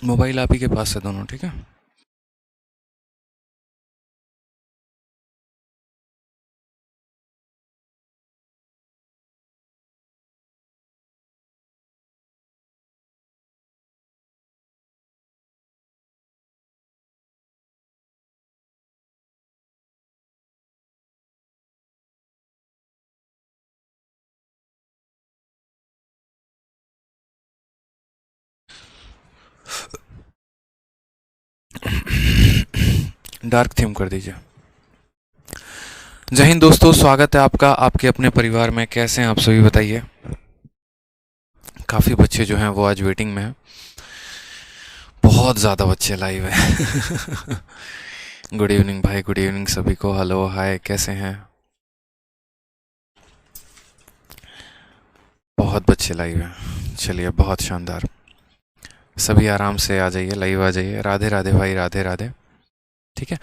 Mobile आप ही के पास है दोनों, ठीक है। डार्क थीम कर दीजिए। जय हिंद दोस्तों, स्वागत है आपका आपके अपने परिवार में। कैसे हैं आप सभी, बताइए। काफ़ी बच्चे जो हैं वो आज वेटिंग में हैं। बहुत ज़्यादा बच्चे लाइव हैं। गुड इवनिंग भाई, गुड इवनिंग सभी को। हेलो, हाय, कैसे हैं। बहुत बच्चे लाइव हैं, चलिए बहुत शानदार। सभी आराम से आ जाइए, लाइव आ जाइए। राधे राधे भाई, राधे राधे। ठीक है।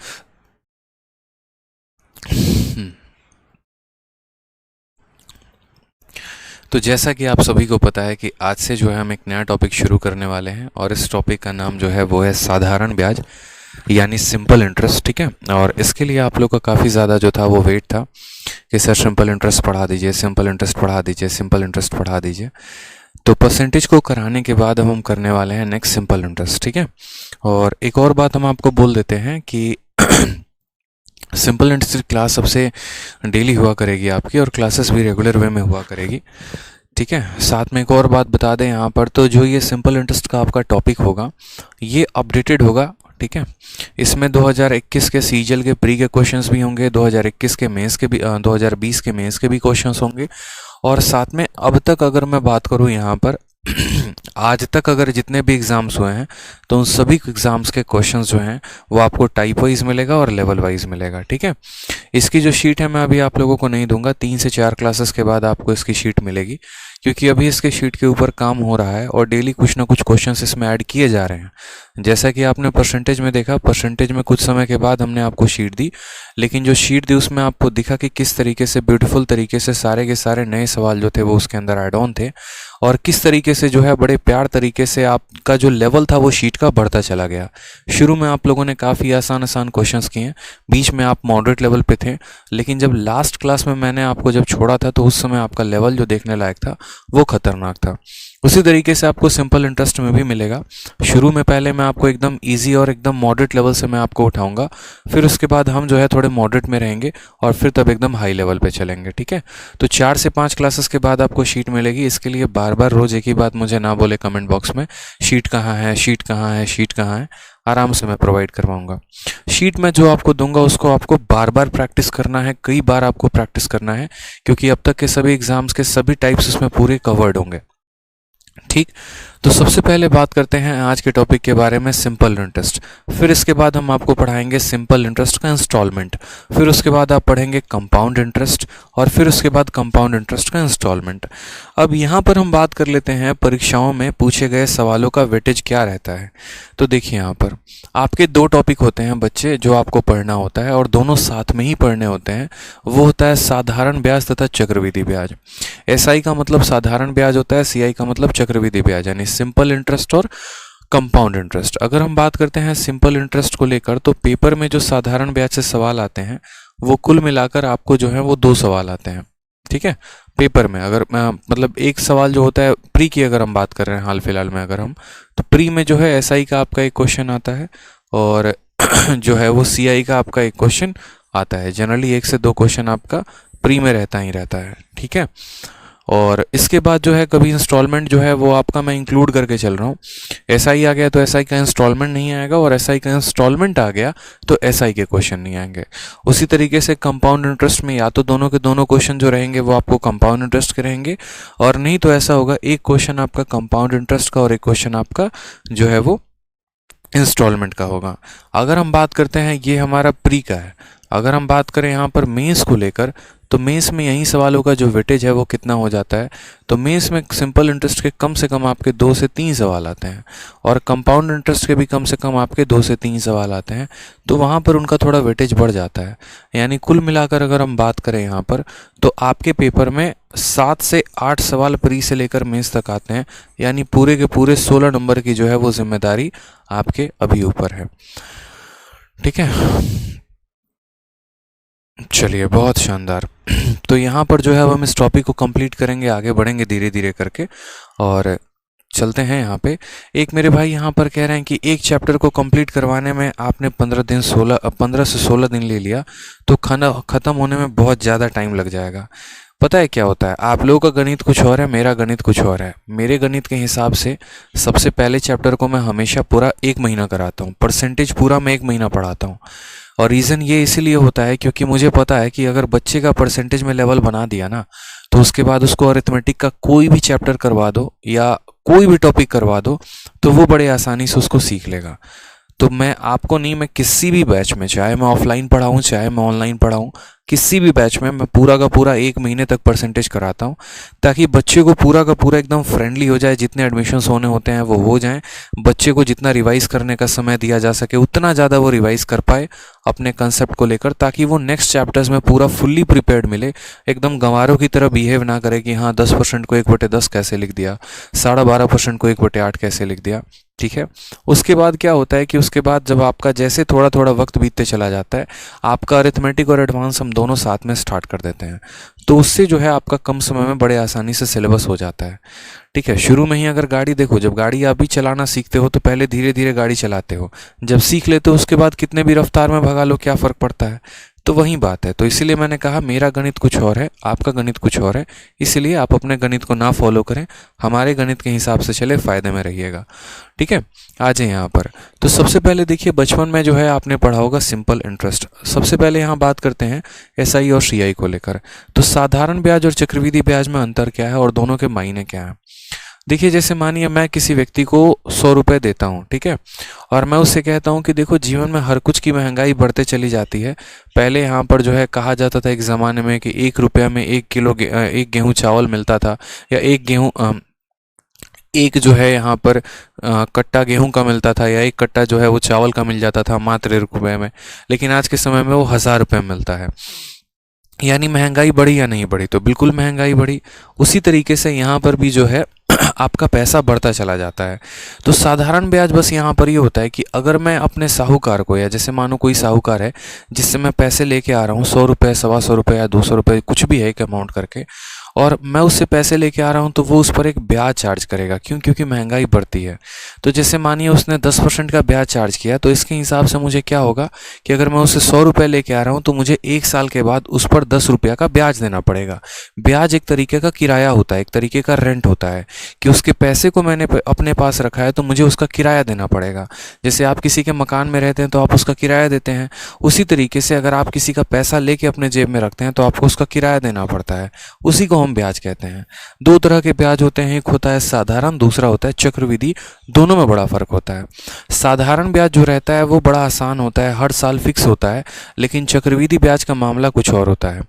तो जैसा कि आप सभी को पता है कि आज से जो है हम एक नया टॉपिक शुरू करने वाले हैं, और इस टॉपिक का नाम जो है वो है साधारण ब्याज, यानी सिंपल इंटरेस्ट। ठीक है। और इसके लिए आप लोग का काफ़ी ज़्यादा जो था वो वेट था कि सर सिंपल इंटरेस्ट पढ़ा दीजिए, सिंपल इंटरेस्ट पढ़ा दीजिए, सिंपल इंटरेस्ट पढ़ा दीजिए। तो परसेंटेज को कराने के बाद हम करने वाले हैं नेक्स्ट सिंपल इंटरेस्ट। ठीक है। और एक और बात हम आपको बोल देते हैं कि सिंपल इंटरेस्ट क्लास सबसे डेली हुआ करेगी आपकी, और क्लासेस भी रेगुलर वे में हुआ करेगी। ठीक है। साथ में एक और बात बता दें यहाँ पर, तो जो ये सिंपल इंटरेस्ट का आपका टॉपिक होगा ये अपडेटेड होगा। ठीक है। इसमें 2021 के सीजल के प्री के क्वेश्चंस भी होंगे, 2021 के मेंस के भी 2020 के मेंस के भी क्वेश्चंस होंगे। और साथ में अब तक अगर मैं बात करूँ यहाँ पर आज तक अगर जितने भी एग्ज़ाम्स हुए हैं तो उन सभी एग्ज़ाम्स के क्वेश्चंस जो हैं वो आपको टाइप वाइज मिलेगा और लेवल वाइज मिलेगा। ठीक है। इसकी जो शीट है मैं अभी आप लोगों को नहीं दूंगा, 3 से 4 क्लासेस के बाद आपको इसकी शीट मिलेगी, क्योंकि अभी इसके शीट के ऊपर काम हो रहा है और डेली कुछ ना कुछ क्वेश्चंस इसमें ऐड किए जा रहे हैं। जैसा कि आपने परसेंटेज में देखा, परसेंटेज में कुछ समय के बाद हमने आपको शीट दी, लेकिन जो शीट दी उसमें आपको दिखा कि किस तरीके से ब्यूटीफुल तरीके से सारे के सारे नए सवाल जो थे वो उसके अंदर ऐड ऑन थे, और किस तरीके से जो है बड़े प्यार तरीके से आपका जो लेवल था वो शीट का बढ़ता चला गया। शुरू में आप लोगों ने काफ़ी आसान आसान क्वेश्चंस किए, बीच में आप मॉडरेट लेवल पे थे, लेकिन जब लास्ट क्लास में मैंने आपको जब छोड़ा था तो उस समय आपका लेवल जो देखने लायक था वो खतरनाक था। उसी तरीके से आपको सिंपल इंटरेस्ट में भी मिलेगा। शुरू में पहले मैं आपको एकदम इजी और एकदम मॉडरेट लेवल से मैं आपको उठाऊंगा, फिर उसके बाद हम जो है थोड़े मॉडरेट में रहेंगे और फिर तब एकदम हाई लेवल पे चलेंगे। ठीक है। तो 4 से 5 क्लासेस के बाद आपको शीट मिलेगी। इसके लिए बार बार रोज एक ही बात मुझे ना बोले कमेंट बॉक्स में, शीट कहाँ है, शीट कहाँ है, शीट कहाँ है। आराम से मैं प्रोवाइड करवाऊंगा। शीट में जो आपको दूंगा उसको आपको बार बार प्रैक्टिस करना है, कई बार आपको प्रैक्टिस करना है, क्योंकि अब तक के सभी एग्जाम्स के सभी टाइप्स उसमें पूरे कवर्ड होंगे। ठीक। तो सबसे पहले बात करते हैं आज के टॉपिक के बारे में, सिंपल इंटरेस्ट। फिर इसके बाद हम आपको पढ़ाएंगे सिंपल इंटरेस्ट का इंस्टॉलमेंट, फिर उसके बाद आप पढ़ेंगे कंपाउंड इंटरेस्ट, और फिर उसके बाद कंपाउंड इंटरेस्ट का इंस्टॉलमेंट। अब यहाँ पर हम बात कर लेते हैं परीक्षाओं में पूछे गए सवालों का वेटेज क्या रहता है। तो देखिए यहाँ पर आपके 2 टॉपिक होते हैं बच्चे जो आपको पढ़ना होता है, और दोनों साथ में ही पढ़ने होते हैं। वो होता है साधारण ब्याज तथा चक्रवृद्धि ब्याज। एसआई का मतलब साधारण ब्याज होता है, सीआई का मतलब चक्रवृद्धि ब्याज, यानी सिंपल इंटरेस्ट और कंपाउंड इंटरेस्ट। अगर हम बात करते हैं सिंपल इंटरेस्ट को लेकर, तो पेपर में जो साधारण ब्याज से सवाल आते हैं वो कुल मिलाकर आपको जो है वो 2 सवाल आते हैं। ठीक है। पेपर में अगर मतलब एक सवाल जो होता है प्री की, अगर हम बात कर रहे हैं हाल फिलहाल में, अगर हम तो प्री में जो है एसआई का आपका एक क्वेश्चन आता है, और जो है वो सीआई का आपका एक क्वेश्चन आता है। जनरली 1 से 2 क्वेश्चन आपका प्री में रहता ही रहता है। ठीक है। और इसके बाद जो है कभी इंस्टॉलमेंट जो है वो आपका मैं इंक्लूड करके चल रहा हूँ। एसआई आ गया तो एसआई का इंस्टॉलमेंट नहीं आएगा, और एसआई का इंस्टॉलमेंट आ गया तो एसआई के क्वेश्चन नहीं आएंगे। उसी तरीके से कंपाउंड इंटरेस्ट में या तो दोनों के दोनों क्वेश्चन जो रहेंगे वो आपको कंपाउंड इंटरेस्ट के रहेंगे, और नहीं तो ऐसा होगा एक क्वेश्चन आपका कंपाउंड इंटरेस्ट का और एक क्वेश्चन आपका जो है वो इंस्टॉलमेंट का होगा। अगर हम बात करते हैं, ये हमारा प्री का है, अगर हम बात करें यहाँ पर मेंस को लेकर, तो मेंस में यही सवालों का जो वेटेज है वो कितना हो जाता है, तो मेंस में सिंपल इंटरेस्ट के कम से कम आपके 2 से 3 सवाल आते हैं और कंपाउंड इंटरेस्ट के भी कम से कम आपके 2 से 3 सवाल आते हैं, तो वहाँ पर उनका थोड़ा वेटेज बढ़ जाता है। यानी कुल मिलाकर अगर हम बात करें यहाँ पर, तो आपके पेपर में 7 से 8 सवाल प्री से लेकर मेंस तक आते हैं, यानी पूरे के पूरे 16 नंबर की जो है वो जिम्मेदारी आपके अभी ऊपर है। ठीक है, चलिए बहुत शानदार। तो यहाँ पर जो है अब हम इस टॉपिक को कंप्लीट करेंगे, आगे बढ़ेंगे धीरे धीरे करके और चलते हैं। यहाँ पे एक मेरे भाई यहाँ पर कह रहे हैं कि एक चैप्टर को कंप्लीट करवाने में आपने 15 से 16 दिन ले लिया, तो खाना ख़त्म होने में बहुत ज़्यादा टाइम लग जाएगा। पता है क्या होता है, आप लोगों का गणित कुछ और है, मेरा गणित कुछ और है। मेरे गणित के हिसाब से सबसे पहले चैप्टर को मैं हमेशा पूरा 1 महीना कराता हूँ, परसेंटेज पूरा मैं 1 महीना पढ़ाता हूँ। और रीज़न ये इसीलिए होता है क्योंकि मुझे पता है कि अगर बच्चे का परसेंटेज में लेवल बना दिया ना, तो उसके बाद उसको अरिथमेटिक का कोई भी चैप्टर करवा दो या कोई भी टॉपिक करवा दो, तो वो बड़े आसानी से उसको सीख लेगा। तो मैं आपको नहीं, मैं किसी भी बैच में, चाहे मैं ऑफलाइन पढ़ाऊँ चाहे मैं ऑनलाइन पढ़ाऊँ, किसी भी बैच में मैं पूरा का पूरा 1 महीने तक परसेंटेज कराता हूँ, ताकि बच्चे को पूरा का पूरा एकदम फ्रेंडली हो जाए। जितने एडमिशन्स होने होते हैं वो हो जाएं, बच्चे को जितना रिवाइज करने का समय दिया जा सके उतना ज़्यादा वो रिवाइज कर पाए अपने कंसेप्ट को लेकर, ताकि वो नेक्स्ट चैप्टर्स में पूरा फुल्ली प्रिपेयर्ड मिले। एकदम गंवारों की तरह बिहेव ना करे कि हाँ 10% को 1/10 कैसे लिख दिया, 12.5% को 1/8 कैसे लिख दिया। ठीक है, उसके बाद क्या होता है कि उसके बाद जब आपका जैसे थोड़ा थोड़ा वक्त बीतते चला जाता है, आपका अरिथमेटिक और एडवांस हम दोनों साथ में स्टार्ट कर देते हैं, तो उससे जो है आपका कम समय में बड़े आसानी से सिलेबस हो जाता है। ठीक है, शुरू में ही अगर गाड़ी देखो, जब गाड़ी आप भी चलाना सीखते हो तो पहले धीरे धीरे गाड़ी चलाते हो, जब सीख लेते हो उसके बाद कितने भी रफ्तार में भगा लो क्या फ़र्क पड़ता है। तो वही बात है, तो इसीलिए मैंने कहा मेरा गणित कुछ और है, आपका गणित कुछ और है, इसलिए आप अपने गणित को ना फॉलो करें, हमारे गणित के हिसाब से चले, फ़ायदे में रहिएगा। ठीक है, आ जाए यहाँ पर। तो सबसे पहले देखिए, बचपन में जो है आपने पढ़ा होगा सिंपल इंटरेस्ट। सबसे पहले यहाँ बात करते हैं एसआई और सीआई को लेकर। तो साधारण ब्याज और चक्रवृद्धि ब्याज में अंतर क्या है और दोनों के मायने क्या हैं। देखिए, जैसे मानिए मैं किसी व्यक्ति को 100 रुपये देता हूँ, ठीक है, और मैं उससे कहता हूँ कि देखो जीवन में हर कुछ की महंगाई बढ़ते चली जाती है। पहले यहाँ पर जो है कहा जाता था एक ज़माने में कि 1 रुपया में 1 गेहूँ चावल मिलता था, या एक जो है यहाँ पर कट्टा गेहूं का मिलता था, या 1 कट्टा जो है वो चावल का मिल जाता था मात्र 1 रुपये में। लेकिन आज के समय में वो 1000 रुपये में मिलता है। यानी महंगाई बढ़ी या नहीं बढ़ी, तो बिल्कुल महंगाई बढ़ी। उसी तरीके से यहाँ पर भी जो है आपका पैसा बढ़ता चला जाता है। तो साधारण ब्याज बस यहाँ पर ये होता है कि अगर मैं अपने साहूकार को, या जैसे मानो कोई साहूकार है जिससे मैं पैसे लेके आ रहा हूँ 100 रुपये, 125 रुपये या 200 रुपये, कुछ भी है एक अमाउंट करके, और मैं उससे पैसे लेके आ रहा हूँ, तो वो उस पर एक ब्याज चार्ज करेगा। क्यों? क्योंकि महंगाई बढ़ती है। तो जैसे मानिए उसने 10% का ब्याज चार्ज किया, तो इसके हिसाब से मुझे क्या होगा कि अगर मैं उससे 100 रुपये लेके आ रहा हूँ, तो मुझे 1 साल के बाद उस पर 10 रुपये का ब्याज देना पड़ेगा। ब्याज एक तरीके का किराया होता है, एक तरीके का रेंट होता है, कि उसके पैसे को मैंने अपने पास रखा है तो मुझे उसका किराया देना पड़ेगा। जैसे आप किसी के मकान में रहते हैं तो आप उसका किराया देते हैं, उसी तरीके से अगर आप किसी का पैसा लेके अपने जेब में रखते हैं तो आपको उसका किराया देना पड़ता है। उसी को हम ब्याज कहते हैं। 2 तरह के ब्याज होते हैं, एक होता है साधारण, दूसरा होता है चक्रवृद्धि। दोनों में बड़ा फर्क होता है। साधारण ब्याज जो रहता है वो बड़ा आसान होता है, हर साल फिक्स होता है, लेकिन चक्रवृद्धि ब्याज का मामला कुछ और होता है।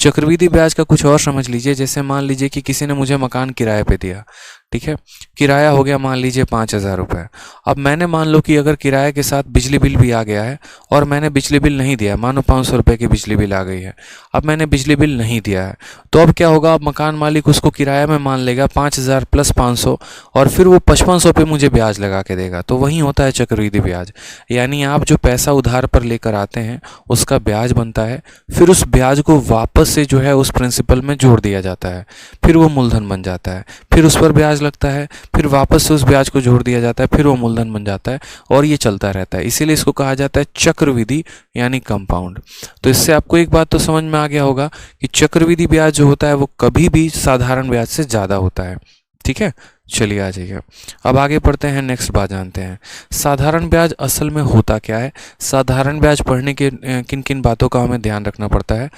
चक्रवृद्धि ब्याज का कुछ और समझ लीजिए। जैसे मान लीजिए कि किसी ने मुझे मकान किराए पे दिया, ठीक है, किराया हो गया मान लीजिए 5000 रुपये। अब मैंने मान लो कि अगर किराए के साथ बिजली बिल भी आ गया है और मैंने बिजली बिल नहीं दिया, मानो 500 रुपये की बिजली बिल आ गई है, अब मैंने बिजली बिल नहीं दिया है, तो अब क्या होगा, अब मकान मालिक उसको किराया में मान लेगा 5000 प्लस 500, और फिर वो 5500 पे मुझे ब्याज लगा के देगा। तो वही होता है चक्रवृद्धि ब्याज। यानी आप जो पैसा उधार पर लेकर आते हैं उसका ब्याज बनता है, फिर उस ब्याज को वापस से जो है उस प्रिंसिपल में जोड़ दिया जाता है, फिर वो मूलधन बन जाता है, फिर उस पर ब्याज लगता है, फिर वापस से उस ब्याज को जोड़ दिया जाता है, फिर वो मूलधन बन जाता है, और ये चलता रहता है। इसीलिए इसको कहा जाता है चक्रवृद्धि यानी कंपाउंड। तो इससे आपको एक बात तो समझ में आ गया होगा कि चक्रवृद्धि ब्याज जो होता है वो कभी भी साधारण ब्याज से ज़्यादा होता है। ठीक है, चलिए आ जाइए, अब आगे पढ़ते हैं, नेक्स्ट बात जानते हैं साधारण ब्याज असल में होता क्या है। साधारण ब्याज पढ़ने के किन किन बातों का हमें ध्यान रखना पड़ता है,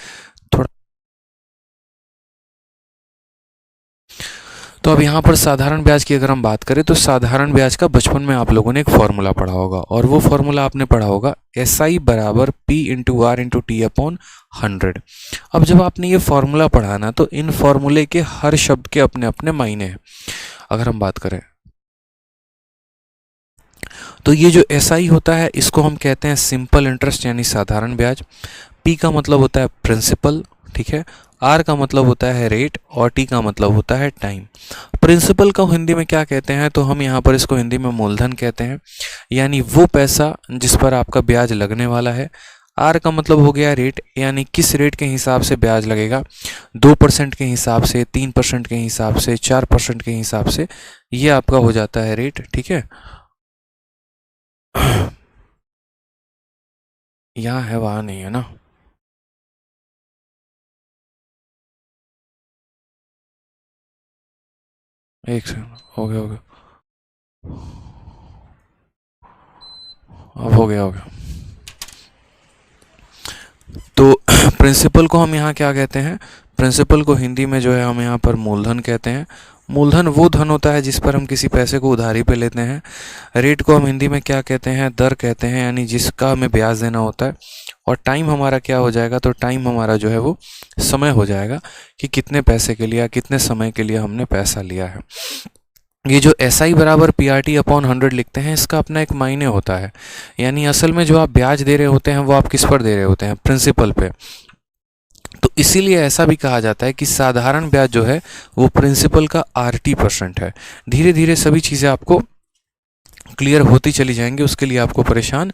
थोड़ा। तो अब यहाँ पर साधारण ब्याज की अगर हम बात करें तो साधारण ब्याज का बचपन में आप लोगों ने एक फॉर्मूला पढ़ा होगा, और वो फॉर्मूला आपने पढ़ा होगा SI बराबर P into R into T upon 100। अब जब आपने ये फॉर्मूला पढ़ा ना, तो इन फॉर्मूले के हर शब्द के अपने अपने मायने हैं। अगर हम बात करें तो ये जो SI होता है इसको हम कहते हैं सिंपल इंटरेस्ट यानी साधारण ब्याज। P का मतलब होता है प्रिंसिपल, ठीक है। R का मतलब होता है रेट, और T का मतलब होता है टाइम। प्रिंसिपल को हिंदी में क्या कहते हैं, तो हम यहाँ पर इसको हिंदी में मूलधन कहते हैं, यानी वो पैसा जिस पर आपका ब्याज लगने वाला है। R का मतलब हो गया रेट, यानी किस रेट के हिसाब से ब्याज लगेगा, 2% के हिसाब से, 3% के हिसाब से, 4% के हिसाब से, ये आपका हो जाता है रेट, ठीक है। यहाँ है वहाँ नहीं है ना। एक सेकंड, हो गया हो गया, अब हो गया। तो प्रिंसिपल को हम यहाँ क्या कहते हैं, प्रिंसिपल को हिंदी में जो है हम यहाँ पर मूलधन कहते हैं। मूलधन वो धन होता है जिस पर हम किसी पैसे को उधारी पे लेते हैं। रेट को हम हिंदी में क्या कहते हैं, दर कहते हैं, यानी जिसका हमें ब्याज देना होता है। और टाइम हमारा क्या हो जाएगा, तो टाइम हमारा जो है वो समय हो जाएगा कि कितने पैसे के लिए या कितने समय के लिए हमने पैसा लिया है। ये जो SI बराबर PRT अपॉन 100 लिखते हैं, इसका अपना एक मायने होता है, यानी असल में जो आप ब्याज दे रहे होते हैं वो आप किस पर दे रहे होते हैं, प्रिंसिपल पे। तो इसीलिए ऐसा भी कहा जाता है कि साधारण ब्याज जो है वो प्रिंसिपल का RT% है। धीरे धीरे सभी चीज़ें आपको क्लियर होती चली जाएंगी, उसके लिए आपको परेशान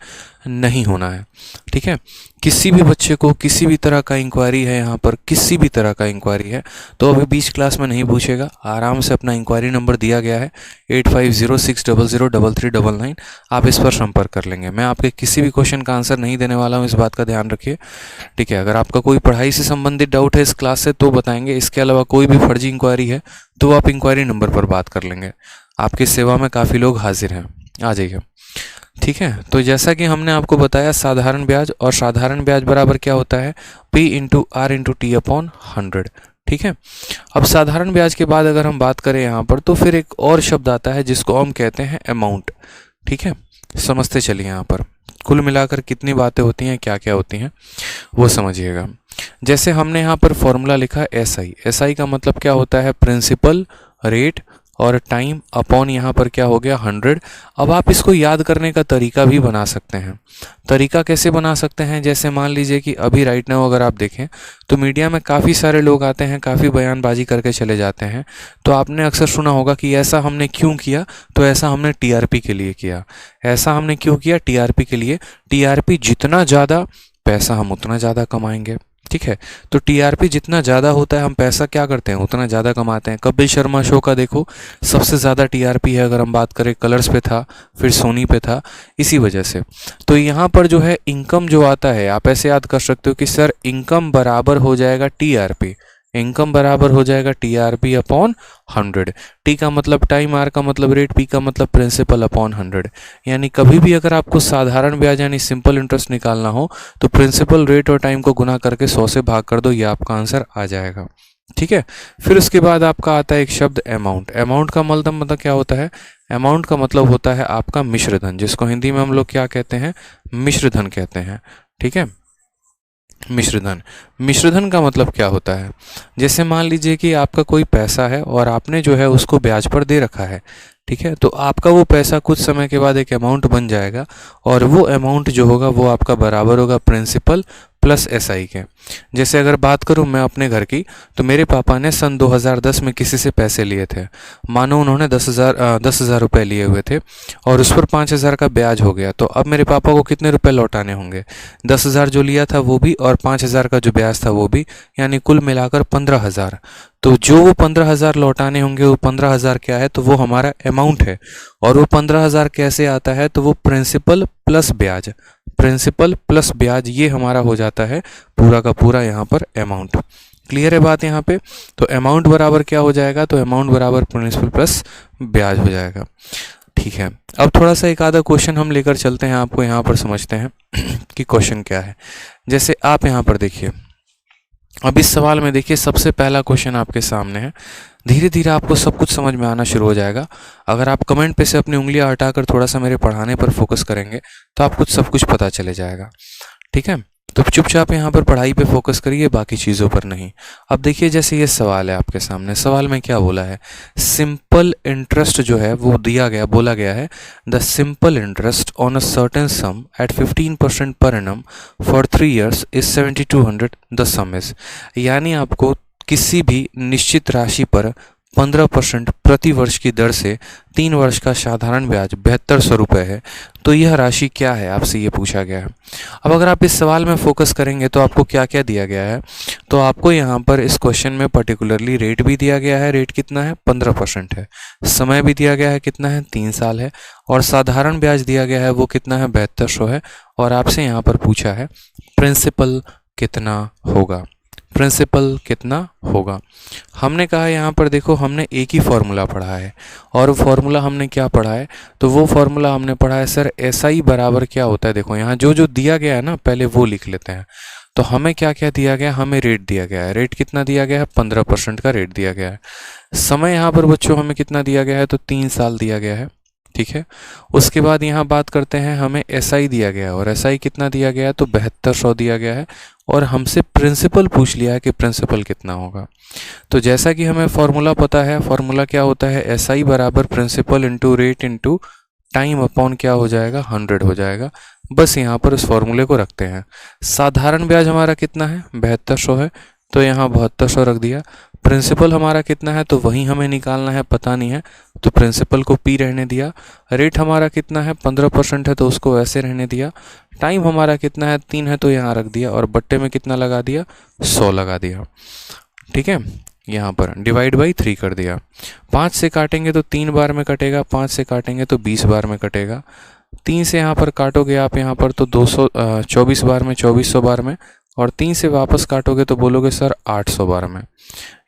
नहीं होना है, ठीक है। किसी भी बच्चे को किसी भी तरह का इंक्वायरी है, यहाँ पर किसी भी तरह का इंक्वायरी है, तो अभी बीच क्लास में नहीं पूछेगा, आराम से अपना इंक्वायरी नंबर दिया गया है 8506003399, आप इस पर संपर्क कर लेंगे। मैं आपके किसी भी क्वेश्चन का आंसर नहीं देने वाला हूँ, इस बात का ध्यान रखिए, ठीक है। अगर आपका कोई पढ़ाई से संबंधित डाउट है इस क्लास से तो बताएंगे, इसके अलावा कोई भी फर्जी इंक्वायरी है तो आप इंक्वायरी नंबर पर बात कर लेंगे। आपकी सेवा में काफ़ी लोग हाजिर हैं, आ जाइए, ठीक है। तो जैसा कि हमने आपको बताया साधारण ब्याज, और साधारण ब्याज बराबर क्या होता है, P into R into T upon 100, ठीक है। अब साधारण ब्याज के बाद अगर हम बात करें यहाँ पर, तो फिर एक और शब्द आता है जिसको हम कहते हैं अमाउंट, ठीक है। समझते चलिए, यहाँ पर कुल मिलाकर कितनी बातें होती हैं, क्या क्या होती हैं वो समझिएगा। जैसे हमने यहाँ पर फॉर्मूला लिखा SI का मतलब क्या होता है, प्रिंसिपल, रेट और टाइम अपॉन यहाँ पर क्या हो गया 100। अब आप इसको याद करने का तरीका भी बना सकते हैं। तरीका कैसे बना सकते हैं, जैसे मान लीजिए कि अभी राइट नाउ अगर आप देखें तो मीडिया में काफ़ी सारे लोग आते हैं, काफ़ी बयानबाजी करके चले जाते हैं। तो आपने अक्सर सुना होगा कि ऐसा हमने क्यों किया, तो ऐसा हमने TRP के लिए किया। ऐसा हमने क्यों किया, TRP के लिए। TRP जितना ज़्यादा पैसा हम उतना ज़्यादा कमाएंगे, ठीक है। तो TRP जितना ज़्यादा होता है हम पैसा क्या करते हैं उतना ज़्यादा कमाते हैं। कपिल शर्मा शो का देखो, सबसे ज़्यादा TRP है, अगर हम बात करें कलर्स पे था, फिर सोनी पे था, इसी वजह से। तो यहाँ पर जो है इनकम जो आता है, आप ऐसे याद कर सकते हो कि सर इनकम बराबर हो जाएगा TRP, इनकम बराबर हो जाएगा TRP अपॉन 100। T का मतलब टाइम, R का मतलब रेट, P का मतलब प्रिंसिपल अपॉन 100। यानी कभी भी अगर आपको साधारण ब्याज यानी सिंपल इंटरेस्ट निकालना हो तो प्रिंसिपल, रेट और टाइम को गुना करके 100 से भाग कर दो, ये आपका आंसर आ जाएगा, ठीक है। फिर उसके बाद आपका आता है एक शब्द अमाउंट। अमाउंट का मतलब क्या होता है, अमाउंट का मतलब होता है आपका मिश्र धन, जिसको हिंदी में हम लोग क्या कहते हैं, मिश्र धन कहते हैं, ठीक है। मिश्रधन, मिश्रधन का मतलब क्या होता है, जैसे मान लीजिए कि आपका कोई पैसा है और आपने जो है उसको ब्याज पर दे रखा है, ठीक है। तो आपका वो पैसा कुछ समय के बाद एक अमाउंट बन जाएगा, और वो अमाउंट जो होगा वो आपका बराबर होगा प्रिंसिपल प्लस SI के। जैसे अगर बात करूं मैं अपने घर की, तो मेरे पापा ने सन 2010 में किसी से पैसे लिए थे, मानो उन्होंने 10,000 रुपये लिए हुए थे, और उस पर 5,000 का ब्याज हो गया। तो अब मेरे पापा को कितने रुपए लौटाने होंगे, 10,000 जो लिया था वो भी, और 5,000 का जो ब्याज था वो भी, यानी कुल मिलाकर 15,000। तो जो वो 15,000 लौटाने होंगे, वो 15,000 क्या है, तो वो हमारा अमाउंट है। और वो 15,000 कैसे आता है, तो वो प्रिंसिपल प्लस ब्याज, प्रिंसिपल प्लस ब्याज, ये हमारा हो जाता है पूरा का पूरा यहाँ पर अमाउंट। क्लियर है बात यहाँ पे। तो अमाउंट बराबर क्या हो जाएगा, तो अमाउंट बराबर प्रिंसिपल प्लस ब्याज हो जाएगा, ठीक है। अब थोड़ा सा एक आधा क्वेश्चन हम लेकर चलते हैं, आपको यहाँ पर समझते हैं कि क्वेश्चन क्या है। जैसे आप यहाँ पर देखिए, अब इस सवाल में देखिए सबसे पहला क्वेश्चन आपके सामने है, धीरे धीरे आपको सब कुछ समझ में आना शुरू हो जाएगा। अगर आप कमेंट पे से अपनी उंगलियां हटाकर थोड़ा सा मेरे पढ़ाने पर फोकस करेंगे तो आपको सब कुछ पता चले जाएगा। ठीक है, तो चुपचाप यहाँ पर पढ़ाई पे फोकस करिए, बाकी चीज़ों पर नहीं। अब देखिए, जैसे ये सवाल है आपके सामने, सवाल में क्या बोला है, सिंपल इंटरेस्ट जो है वो दिया गया, बोला गया है the simple interest on a certain sum at 15% per annum for 3 years is 7200, the sum is. यानी आपको किसी भी निश्चित राशि पर 15% प्रति वर्ष की दर से 3 वर्ष का साधारण ब्याज 7200 रुपये है, तो यह राशि क्या है, आपसे ये पूछा गया है। अब अगर आप इस सवाल में फोकस करेंगे तो आपको क्या क्या दिया गया है, तो आपको यहाँ पर इस क्वेश्चन में पर्टिकुलरली रेट भी दिया गया है, रेट कितना है 15% है, समय भी दिया गया है कितना है 3 साल है, और साधारण ब्याज दिया गया है वो कितना है 7200 है, और आपसे यहाँ पर पूछा है प्रिंसिपल कितना होगा, प्रिंसिपल कितना होगा। हमने कहा यहाँ पर देखो, हमने एक ही फॉर्मूला पढ़ा है, और वो फॉर्मूला हमने क्या पढ़ा है, तो वो फॉर्मूला हमने पढ़ा है सर SI बराबर क्या होता है। देखो यहाँ जो जो दिया गया है ना, पहले वो लिख लेते हैं। तो हमें क्या क्या दिया गया, हमें रेट दिया गया है, रेट कितना दिया गया है 15% का रेट दिया गया है। समय यहाँ पर बच्चों हमें कितना दिया गया है, तो 3 साल दिया गया है। ठीक है, उसके बाद यहाँ बात करते हैं, हमें SI दिया गया है, और SI कितना दिया गया है, तो 7200 दिया गया है, और हमसे प्रिंसिपल पूछ लिया है कि प्रिंसिपल कितना होगा। तो जैसा कि हमें फॉर्मूला पता है, फॉर्मूला क्या होता है, SI बराबर principal into rate into time upon क्या हो जाएगा 100 हो जाएगा। बस यहाँ पर उस फॉर्मूले को रखते हैं। साधारण ब्याज हमारा कितना है 7200 है, तो यहाँ 7200 रख दिया। प्रिंसिपल हमारा कितना है, तो वही हमें निकालना है, पता नहीं है, तो प्रिंसिपल को P रहने दिया। रेट हमारा कितना है 15% है, तो उसको वैसे रहने दिया। टाइम हमारा कितना है 3 है, तो यहाँ रख दिया, और बट्टे में कितना लगा दिया 100 लगा दिया। ठीक है, यहाँ पर डिवाइड बाई 3 कर दिया। 5 से काटेंगे तो 3 बार में कटेगा, 5 से काटेंगे तो 20 बार में कटेगा। 3 से यहाँ पर काटोगे आप यहाँ पर तो 24 बार में, 2400 बार में, और 3 से वापस काटोगे तो बोलोगे सर 800 बार में।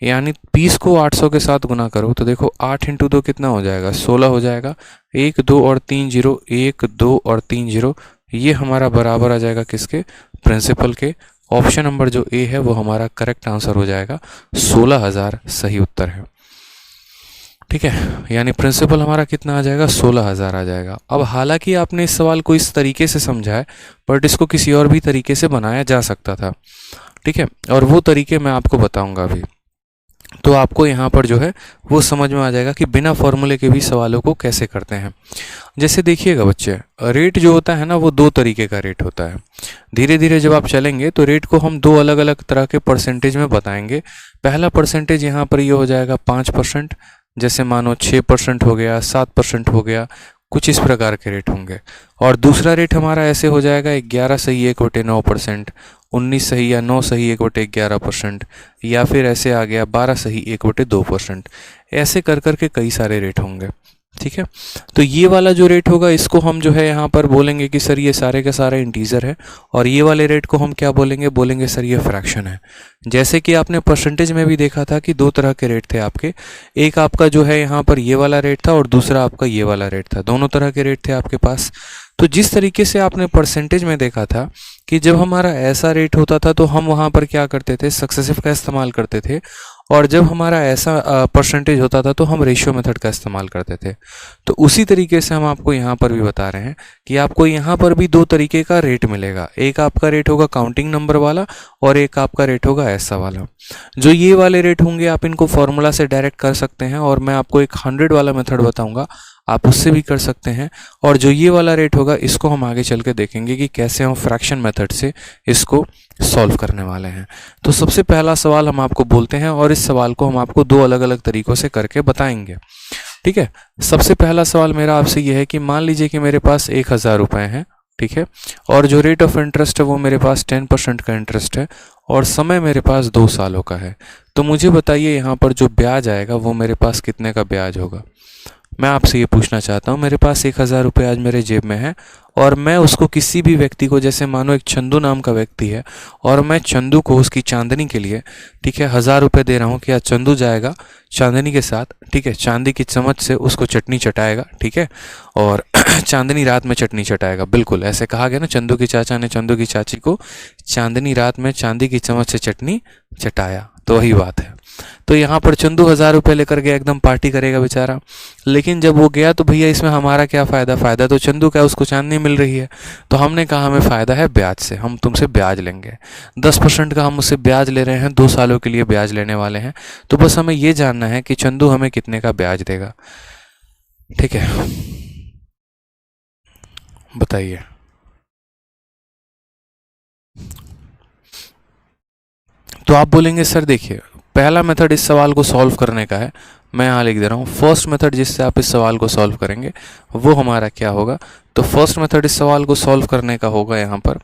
यानी 20 को 800 के साथ गुना करो तो देखो 8 इंटू 2 कितना हो जाएगा 16 हो जाएगा। 1 2 और 3 0, 1 2 और 3 0, ये हमारा बराबर आ जाएगा किसके, प्रिंसिपल के। ऑप्शन नंबर जो ए है वो हमारा करेक्ट आंसर हो जाएगा, 16000 सही उत्तर है। ठीक है, यानी प्रिंसिपल हमारा कितना आ जाएगा 16000 आ जाएगा। अब हालांकि आपने इस सवाल को इस तरीके से समझा है, बट इसको किसी और भी तरीके से बनाया जा सकता था। ठीक है, और वो तरीके मैं आपको बताऊंगा अभी, तो आपको यहाँ पर जो है वो समझ में आ जाएगा कि बिना फॉर्मूले के भी सवालों को कैसे करते हैं। जैसे देखिएगा बच्चे, रेट जो होता है ना वो 2 तरीके का रेट होता है। धीरे धीरे जब आप चलेंगे तो रेट को हम 2 अलग अलग तरह के परसेंटेज में बताएंगे। पहला परसेंटेज यहाँ पर ये हो जाएगा 5%, जैसे मानो 6% हो गया, 7% हो गया, कुछ इस प्रकार के रेट होंगे। और दूसरा रेट हमारा ऐसे हो जाएगा 11 सही 1/9%, 19 सही या 9 सही 1/11%, या फिर ऐसे आ गया 12 सही 1/2%। ऐसे कर करके कई सारे रेट होंगे। ठीक है, तो ये वाला जो रेट होगा इसको हम जो है यहाँ पर बोलेंगे कि सर ये सारे का सारा इंटीजर है, और ये वाले रेट को हम क्या बोलेंगे, बोलेंगे सर ये फ्रैक्शन है। जैसे कि आपने परसेंटेज में भी देखा था कि 2 तरह के रेट थे आपके, एक आपका जो है यहाँ पर ये वाला रेट था और दूसरा आपका ये वाला रेट था, दोनों तरह के रेट थे आपके पास। तो जिस तरीके से आपने परसेंटेज में देखा था कि जब हमारा ऐसा रेट होता था तो हम वहाँ पर क्या करते थे, सक्सेसिव का इस्तेमाल करते थे, और जब हमारा ऐसा परसेंटेज होता था तो हम रेशियो मेथड का इस्तेमाल करते थे। तो उसी तरीके से हम आपको यहाँ पर भी बता रहे हैं कि आपको यहाँ पर भी 2 तरीके का रेट मिलेगा। एक आपका रेट होगा काउंटिंग नंबर वाला, और एक आपका रेट होगा ऐसा वाला। जो ये वाले रेट होंगे आप इनको फॉर्मूला से डायरेक्ट कर सकते हैं, और मैं आपको एक 100 वाला मेथड बताऊंगा, आप उससे भी कर सकते हैं। और जो ये वाला रेट होगा इसको हम आगे चल के देखेंगे कि कैसे हम फ्रैक्शन मेथड से इसको सॉल्व करने वाले हैं। तो सबसे पहला सवाल हम आपको बोलते हैं, और इस सवाल को हम आपको 2 अलग अलग तरीकों से करके बताएंगे। ठीक है, सबसे पहला सवाल मेरा आपसे यह है कि मान लीजिए कि मेरे पास 1000 रुपये हैं। ठीक है, और जो रेट ऑफ इंटरेस्ट है वो मेरे पास 10% का इंटरेस्ट है, और समय मेरे पास 2 सालों का है। तो मुझे बताइए यहाँ पर जो ब्याज आएगा वो मेरे पास कितने का ब्याज होगा। मैं आपसे ये पूछना चाहता हूँ, मेरे पास 1000 रुपये आज मेरे जेब में है, और मैं उसको किसी भी व्यक्ति को, जैसे मानो एक चंदू नाम का व्यक्ति है, और मैं चंदू को उसकी चांदनी के लिए, ठीक है, 1000 रुपये दे रहा हूँ कि आज चंदू जाएगा चांदनी के साथ, ठीक है, चांदी की चम्मच से उसको चटनी चटाएगा, ठीक है, और चांदनी रात में चटनी चटाएगा, बिल्कुल ऐसे कहा गया ना, चंदू के चाचा ने चंदू की चाची को चांदनी रात में चांदी की चम्मच से चटनी चटाया, तो वही बात है। तो यहाँ पर चंदू 1000 रुपये लेकर गया, एकदम पार्टी करेगा बेचारा, लेकिन जब वो गया तो भैया इसमें हमारा क्या फ़ायदा, फ़ायदा तो चंदू का, उसको चांदनी मिल रही है। तो हमने कहा हमें फ़ायदा है ब्याज से, हम तुमसे ब्याज लेंगे, 10% का हम उससे ब्याज ले रहे हैं, 2 सालों के लिए ब्याज लेने वाले हैं। तो बस हमें ये जानना है कि चंदू हमें कितने का ब्याज देगा, ठीक है, बताइए। तो आप बोलेंगे सर देखिए, पहला मेथड इस सवाल को सॉल्व करने का है, मैं यहाँ लिख दे रहा हूँ। फर्स्ट मेथड जिससे आप इस सवाल को सॉल्व करेंगे वो हमारा क्या होगा, तो फर्स्ट मेथड इस सवाल को सॉल्व करने का होगा यहाँ पर,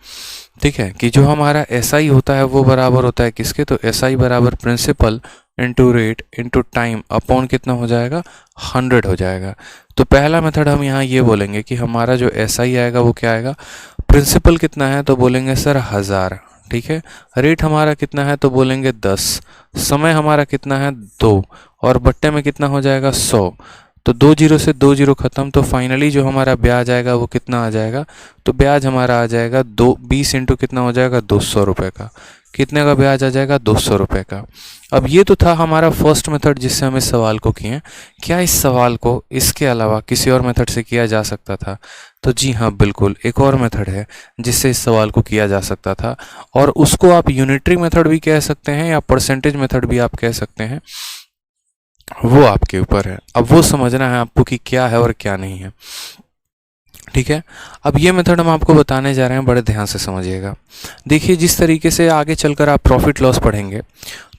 ठीक है, कि जो हमारा एसआई होता है वो बराबर होता है किसके, तो एसआई बराबर principal into rate into time upon कितना हो जाएगा, 100 हो जाएगा। तो पहला मेथड हम यहाँ ये बोलेंगे कि हमारा जो एसआई आएगा वो क्या आएगा, प्रिंसिपल कितना है तो बोलेंगे सर 1000, ठीक है, रेट हमारा कितना है तो बोलेंगे 10, समय हमारा कितना है 2, और बट्टे में कितना हो जाएगा 100, तो 2 जीरो से 2 जीरो खत्म, तो फाइनली जो हमारा ब्याज आएगा वो कितना आ जाएगा, तो ब्याज हमारा आ जाएगा 20 इंटू कितना हो जाएगा 200 रुपये का, कितने का ब्याज आ जाएगा 200 रुपये का। अब ये तो था हमारा फर्स्ट मेथड जिससे हम इस सवाल को किए। क्या इस सवाल को इसके अलावा किसी और मेथड से किया जा सकता था, तो जी हाँ बिल्कुल, एक और मेथड है जिससे इस सवाल को किया जा सकता था, और उसको आप यूनिटरी मेथड भी कह सकते हैं या परसेंटेज मेथड भी आप कह सकते हैं, वो आपके ऊपर है। अब वो समझना है आपको कि क्या है और क्या नहीं है, ठीक है। अब ये मेथड हम आपको बताने जा रहे हैं, बड़े ध्यान से समझिएगा। देखिए जिस तरीके से आगे चलकर आप प्रॉफिट लॉस पढ़ेंगे,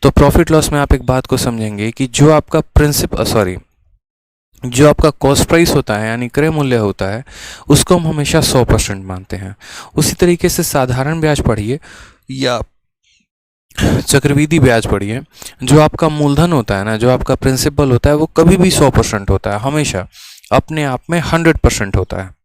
तो प्रॉफिट लॉस में आप एक बात को समझेंगे कि जो आपका जो आपका कॉस्ट प्राइस होता है यानी क्रय मूल्य होता है, उसको हम हमेशा 100% मानते हैं। उसी तरीके से साधारण ब्याज पढ़िए या चक्रवृद्धि ब्याज पढ़िए, जो आपका मूलधन होता है ना, जो आपका प्रिंसिपल होता है, वो कभी भी 100% होता है, हमेशा अपने आप में 100% होता है।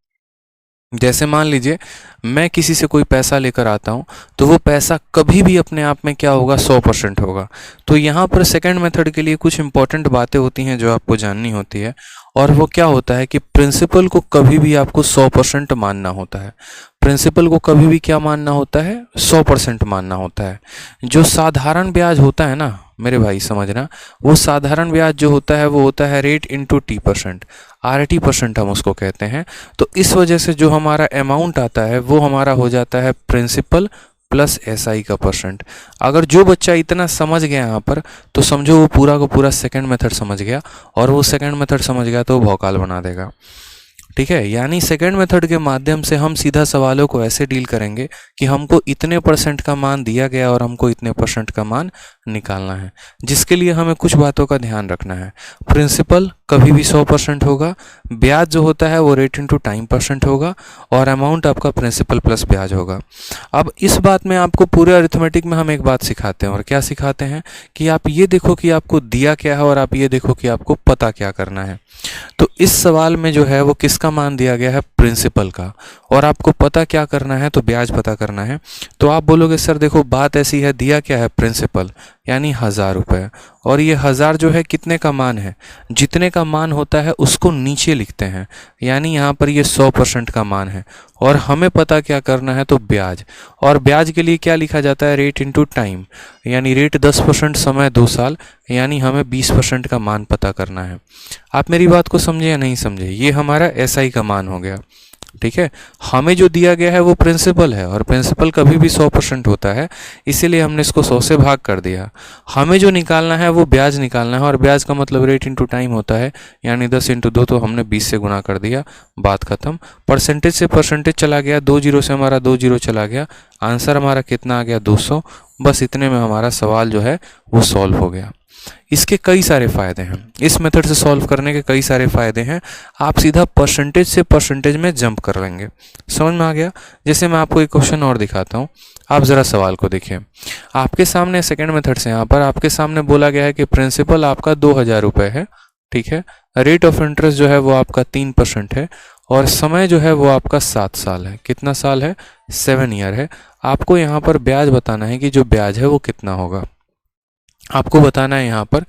जैसे मान लीजिए मैं किसी से कोई पैसा लेकर आता हूँ, तो वो पैसा कभी भी अपने आप में क्या होगा, 100% होगा। तो यहाँ पर सेकंड मेथड के लिए कुछ इंपॉर्टेंट बातें होती हैं जो आपको जाननी होती है, और वो क्या होता है कि प्रिंसिपल को कभी भी आपको 100% मानना होता है। प्रिंसिपल को कभी भी क्या मानना होता है, 100% मानना होता है। जो साधारण ब्याज होता है ना मेरे भाई समझना, वो साधारण ब्याज जो होता है वो होता है रेट इंटू टी%, RT% हम उसको कहते हैं। तो इस वजह से जो हमारा अमाउंट आता है वो हमारा हो जाता है प्रिंसिपल प्लस एसआई का परसेंट। अगर जो बच्चा इतना समझ गया यहाँ पर, तो समझो वो पूरा का पूरा सेकंड मेथड समझ गया, और वो सेकंड मेथड समझ गया तो वो भौकाल बना देगा, ठीक है। यानी सेकंड मेथड के माध्यम से हम सीधा सवालों को ऐसे डील करेंगे कि हमको इतने % का मान दिया गया और हमको इतने % का मान निकालना है, जिसके लिए हमें कुछ बातों का ध्यान रखना है। प्रिंसिपल कभी भी 100% होगा, ब्याज जो होता है वो रेट इंटू टाइम % होगा, और अमाउंट आपका प्रिंसिपल प्लस ब्याज होगा। अब इस बात में आपको पूरे अरिथमेटिक में हम एक बात सिखाते हैं, और क्या सिखाते हैं कि आप ये देखो कि आपको दिया क्या है, और आप ये देखो कि आपको पता क्या करना है। तो इस सवाल में जो है वो किसका मान दिया गया है, प्रिंसिपल का, और आपको पता क्या करना है, तो ब्याज पता करना है। तो आप बोलोगे सर देखो बात ऐसी है, दिया क्या है, प्रिंसिपल यानी 1000 रुपये, और ये 1000 जो है कितने का मान है, जितने का मान होता है उसको नीचे लिखते हैं, यानी यहाँ पर ये 100% का मान है, और हमें पता क्या करना है, तो ब्याज। और ब्याज के लिए क्या लिखा जाता है, रेट इंटू टाइम, यानी रेट 10%, समय 2 साल, यानी हमें 20% का मान पता करना है। आप मेरी बात को समझे या नहीं समझे, ये हमारा एसआई का मान हो गया, ठीक है। हमें जो दिया गया है वो प्रिंसिपल है, और प्रिंसिपल कभी भी 100% होता है, इसीलिए हमने इसको 100 से भाग कर दिया। हमें जो निकालना है वो ब्याज निकालना है, और ब्याज का मतलब रेट इंटू टाइम होता है, यानी 10 इंटू 2, तो हमने 20 से गुना कर दिया, बात खत्म। परसेंटेज से परसेंटेज चला गया, 2 जीरो से हमारा 2 जीरो चला गया, आंसर हमारा कितना आ गया, 200। बस इतने में हमारा सवाल जो है वो सॉल्व हो गया। इसके कई सारे फ़ायदे हैं, इस मेथड से सॉल्व करने के कई सारे फ़ायदे हैं। आप सीधा परसेंटेज से परसेंटेज में जंप कर लेंगे, समझ में आ गया। जैसे मैं आपको एक क्वेश्चन और दिखाता हूँ, आप ज़रा सवाल को देखिए। आपके सामने सेकंड मेथड से यहाँ पर आपके सामने बोला गया है कि प्रिंसिपल आपका 2000 रुपये है, ठीक है। रेट ऑफ इंटरेस्ट जो है वो आपका 3% है, और समय जो है वो आपका 7 साल है। कितना साल है, 7 ईयर है। आपको यहाँ पर ब्याज बताना है कि जो ब्याज है वो कितना होगा। आपको बताना है यहाँ पर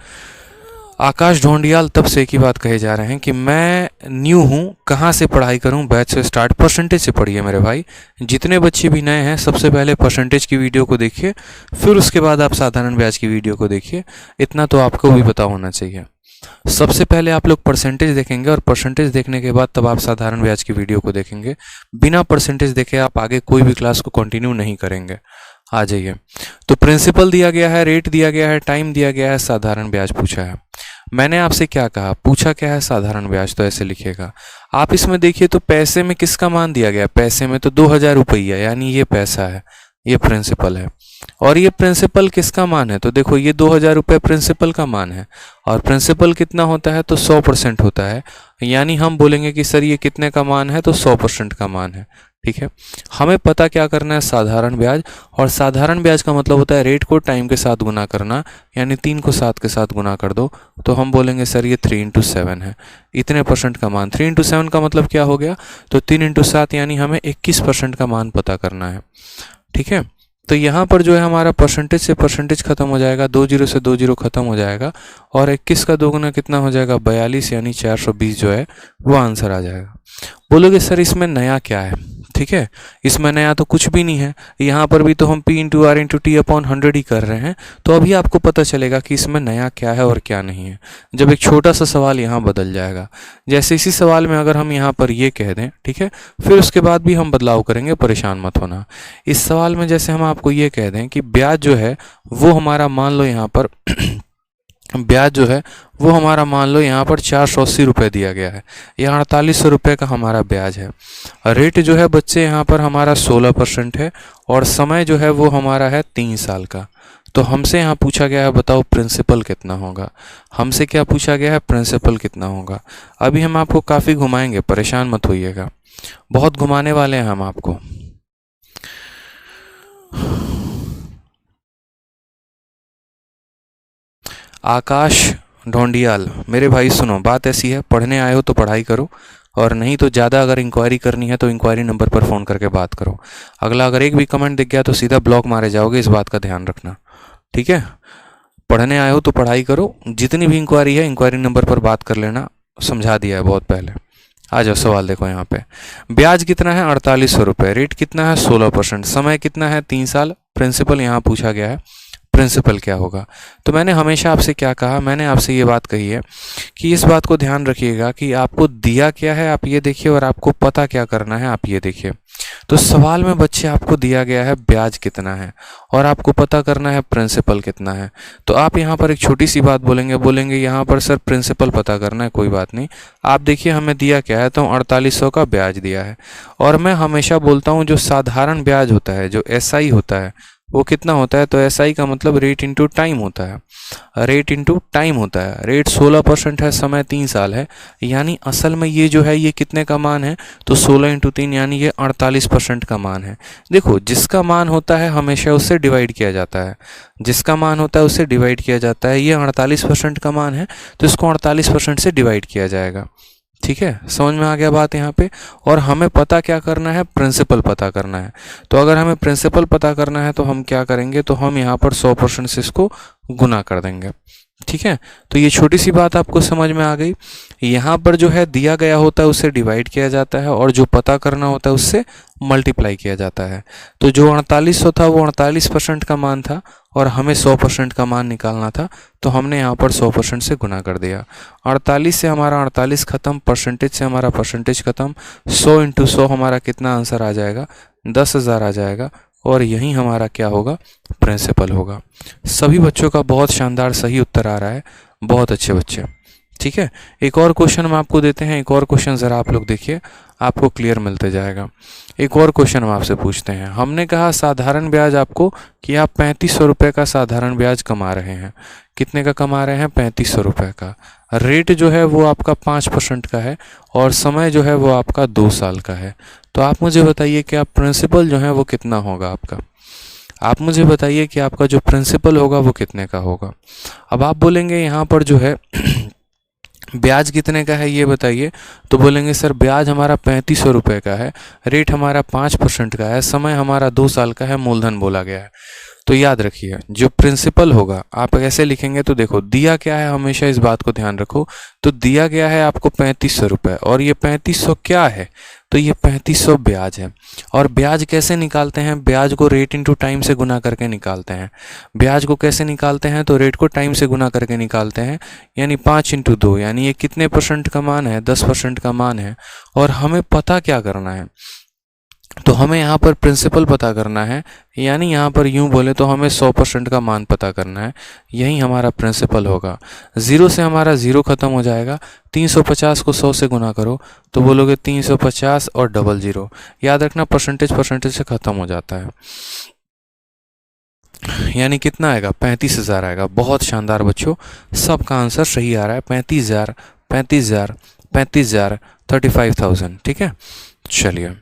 आकाश ढोंडियाल तब से एक ही बात कहे जा रहे हैं कि मैं न्यू हूँ, कहाँ से पढ़ाई करूँ, बैच से स्टार्ट। परसेंटेज से पढ़िए मेरे भाई। जितने बच्चे भी नए हैं सबसे पहले परसेंटेज की वीडियो को देखिए, फिर उसके बाद आप साधारण ब्याज की वीडियो को देखिए। इतना तो आपको भी पता होना चाहिए। सबसे पहले आप लोग परसेंटेज देखेंगे और परसेंटेज देखने के बाद तब आप साधारण ब्याज की वीडियो को देखेंगे। बिना परसेंटेज देखे आप आगे कोई भी क्लास को कंटिन्यू नहीं करेंगे। आ जाइए। तो प्रिंसिपल दिया गया है, रेट दिया गया है, टाइम दिया गया है, साधारण ब्याज पूछा है। मैंने आपसे क्या कहा, पूछा क्या है, साधारण ब्याज, तो ऐसे लिखेगा। आप इसमें देखिए तो पैसे में किसका मान दिया गया, पैसे में तो 2000 रुपया, यानी ये पैसा है, ये प्रिंसिपल है। और ये प्रिंसिपल किसका मान है, तो देखो ये 2000 रुपये प्रिंसिपल का मान है। और प्रिंसिपल कितना होता है, तो 100% होता है। यानी हम बोलेंगे कि सर ये कितने का मान है, तो 100% का मान है। ठीक है। हमें पता क्या करना है, साधारण ब्याज। और साधारण ब्याज का मतलब होता है रेट को टाइम के साथ गुना करना, यानी 3 को 7 के साथ गुना कर दो तो हम बोलेंगे सर ये 3 × 7 है, इतने परसेंट का मान। 3 × 7 का मतलब क्या हो गया, तो 3 × 7 यानी हमें 21% का मान पता करना है। ठीक है। तो यहाँ पर जो है हमारा परसेंटेज से परसेंटेज खत्म हो जाएगा, 2 0 से 2 0 खत्म हो जाएगा, और 21 का 2 गुना कितना हो जाएगा, 42, यानी 420 जो है वो आंसर आ जाएगा। बोलोगे सर इसमें नया क्या है, ठीक है, इसमें नया तो कुछ भी नहीं है। यहाँ पर भी तो हम P × R × T/100 ही कर रहे हैं। तो अभी आपको पता चलेगा कि इसमें नया क्या है और क्या नहीं है, जब एक छोटा सा सवाल यहाँ बदल जाएगा। जैसे इसी सवाल में अगर हम यहाँ पर ये कह दें, ठीक है, फिर उसके बाद भी हम बदलाव करेंगे, परेशान मत होना। इस सवाल में जैसे हम आपको ये कह दें कि ब्याज जो है वो हमारा मान लो यहाँ पर ब्याज जो है वो हमारा मान लो यहाँ पर 480 रुपये दिया गया है, यहाँ 4800 रुपये का हमारा ब्याज है। रेट जो है बच्चे यहाँ पर हमारा 16% है, और समय जो है वो हमारा है 3 साल का। तो हमसे यहाँ पूछा गया है बताओ प्रिंसिपल कितना होगा। हमसे क्या पूछा गया है, प्रिंसिपल कितना होगा। अभी हम आपको काफ़ी घुमाएंगे, परेशान मत होइएगा, बहुत घुमाने वाले हैं हम आपको। आकाश ढोंडियाल, मेरे भाई सुनो, बात ऐसी है, पढ़ने आए हो तो पढ़ाई करो, और नहीं तो ज़्यादा अगर इंक्वायरी करनी है तो इंक्वायरी नंबर पर फ़ोन करके बात करो। अगला अगर एक भी कमेंट दिख गया तो सीधा ब्लॉक मारे जाओगे, इस बात का ध्यान रखना। ठीक है। पढ़ने आए हो तो पढ़ाई करो, जितनी भी इंक्वायरी है इंक्वायरी नंबर पर बात कर लेना, समझा दिया है बहुत पहले। आ जाओ, सवाल देखो यहाँ पे। ब्याज कितना है, 4800 रुपये। रेट कितना है, 16%। समय कितना है, 3 साल। प्रिंसिपल यहाँ पूछा गया है, प्रिंसिपल क्या होगा। तो मैंने हमेशा आपसे क्या कहा, मैंने आपसे ये बात कही है कि इस बात को ध्यान रखिएगा कि आपको दिया क्या है आप ये देखिए, और आपको पता क्या करना है आप ये देखिए। तो सवाल में बच्चे आपको दिया गया है ब्याज कितना है, और आपको पता करना है प्रिंसिपल कितना है। तो आप यहाँ पर एक छोटी सी बात बोलेंगे यहाँ पर सर प्रिंसिपल पता करना है, कोई बात नहीं। आप देखिए हमें दिया क्या है, तो 4800 का ब्याज दिया है। और मैं हमेशा बोलता हूँ जो साधारण ब्याज होता है, जो SI होता है, वो कितना होता है, तो SI का मतलब रेट इंटू टाइम होता है। रेट इंटू टाइम होता है। रेट 16% है, समय 3 साल है, यानी असल में ये जो है ये कितने का मान है, तो 16 × 3 यानी ये 48% का मान है। देखो जिसका मान होता है हमेशा उससे डिवाइड किया जाता है, जिसका मान होता है उससे डिवाइड किया जाता है। ये 48% का मान है तो इसको 48% से डिवाइड किया जाएगा। ठीक है, समझ में आ गया बात यहाँ पे। और हमें पता क्या करना है, प्रिंसिपल पता करना है। तो अगर हमें प्रिंसिपल पता करना है तो हम क्या करेंगे, तो हम यहाँ पर 100% से इसको गुना कर देंगे। ठीक है। तो ये छोटी सी बात आपको समझ में आ गई। यहाँ पर जो है दिया गया होता है उससे डिवाइड किया जाता है, और जो पता करना होता है उससे मल्टीप्लाई किया जाता है। तो जो 4800 था वो 48% का मान था, और हमें 100% का मान निकालना था, तो हमने यहाँ पर 100% से गुना कर दिया। 48 से हमारा 48 खत्म, परसेंटेज से हमारा परसेंटेज खत्म, 100 × 100 हमारा कितना आंसर आ जाएगा, 10,000 आ जाएगा। और यही हमारा क्या होगा, प्रिंसिपल होगा। सभी बच्चों का बहुत शानदार सही उत्तर आ रहा है, बहुत अच्छे बच्चे। ठीक है। एक और क्वेश्चन हम आपको देते हैं, एक और क्वेश्चन ज़रा आप लोग देखिए, आपको क्लियर मिलते जाएगा। एक और क्वेश्चन हम आपसे पूछते हैं। हमने कहा साधारण ब्याज आपको कि आप 3500 रुपये का साधारण ब्याज कमा रहे हैं। कितने का कमा रहे हैं, 3500 रुपये का। रेट जो है वो आपका 5% का है, और समय जो है वो आपका 2 साल का है। तो आप मुझे बताइए कि आप प्रिंसिपल जो है वो कितना होगा आपका। आप मुझे बताइए कि आपका जो प्रिंसिपल होगा वो कितने का होगा। अब आप बोलेंगे यहाँ पर जो है ब्याज कितने का है ये बताइए, तो बोलेंगे सर ब्याज हमारा 3500 रुपये का है, रेट हमारा 5% का है, समय हमारा 2 साल का है, मूलधन बोला गया है। तो याद रखिए जो प्रिंसिपल होगा आप ऐसे लिखेंगे, तो देखो दिया क्या है, हमेशा इस बात को ध्यान रखो। तो दिया गया है आपको 3500 रुपये, और ये 3500 क्या है, तो ये 3500 ब्याज है। और ब्याज कैसे निकालते हैं, ब्याज को रेट इंटू टाइम से गुना करके निकालते हैं। ब्याज को कैसे निकालते हैं, तो रेट को टाइम से गुना करके निकालते हैं, यानी 5 × 2, यानी ये कितने परसेंट का मान है, 10% का मान है। और हमें पता क्या करना है, तो हमें यहाँ पर प्रिंसिपल पता करना है, यानी यहाँ पर यूँ बोले तो हमें 100% का मान पता करना है। यही हमारा प्रिंसिपल होगा। 0 से हमारा 0 ख़त्म हो जाएगा। 350 को 100 से गुना करो तो बोलोगे 350 और 00। याद रखना परसेंटेज से ख़त्म हो जाता है, यानी कितना आएगा, 35,000 आएगा। बहुत शानदार बच्चों, सबका आंसर सही आ रहा है। 35,000, 35,000, 35,000, 35,000। ठीक है, चलिए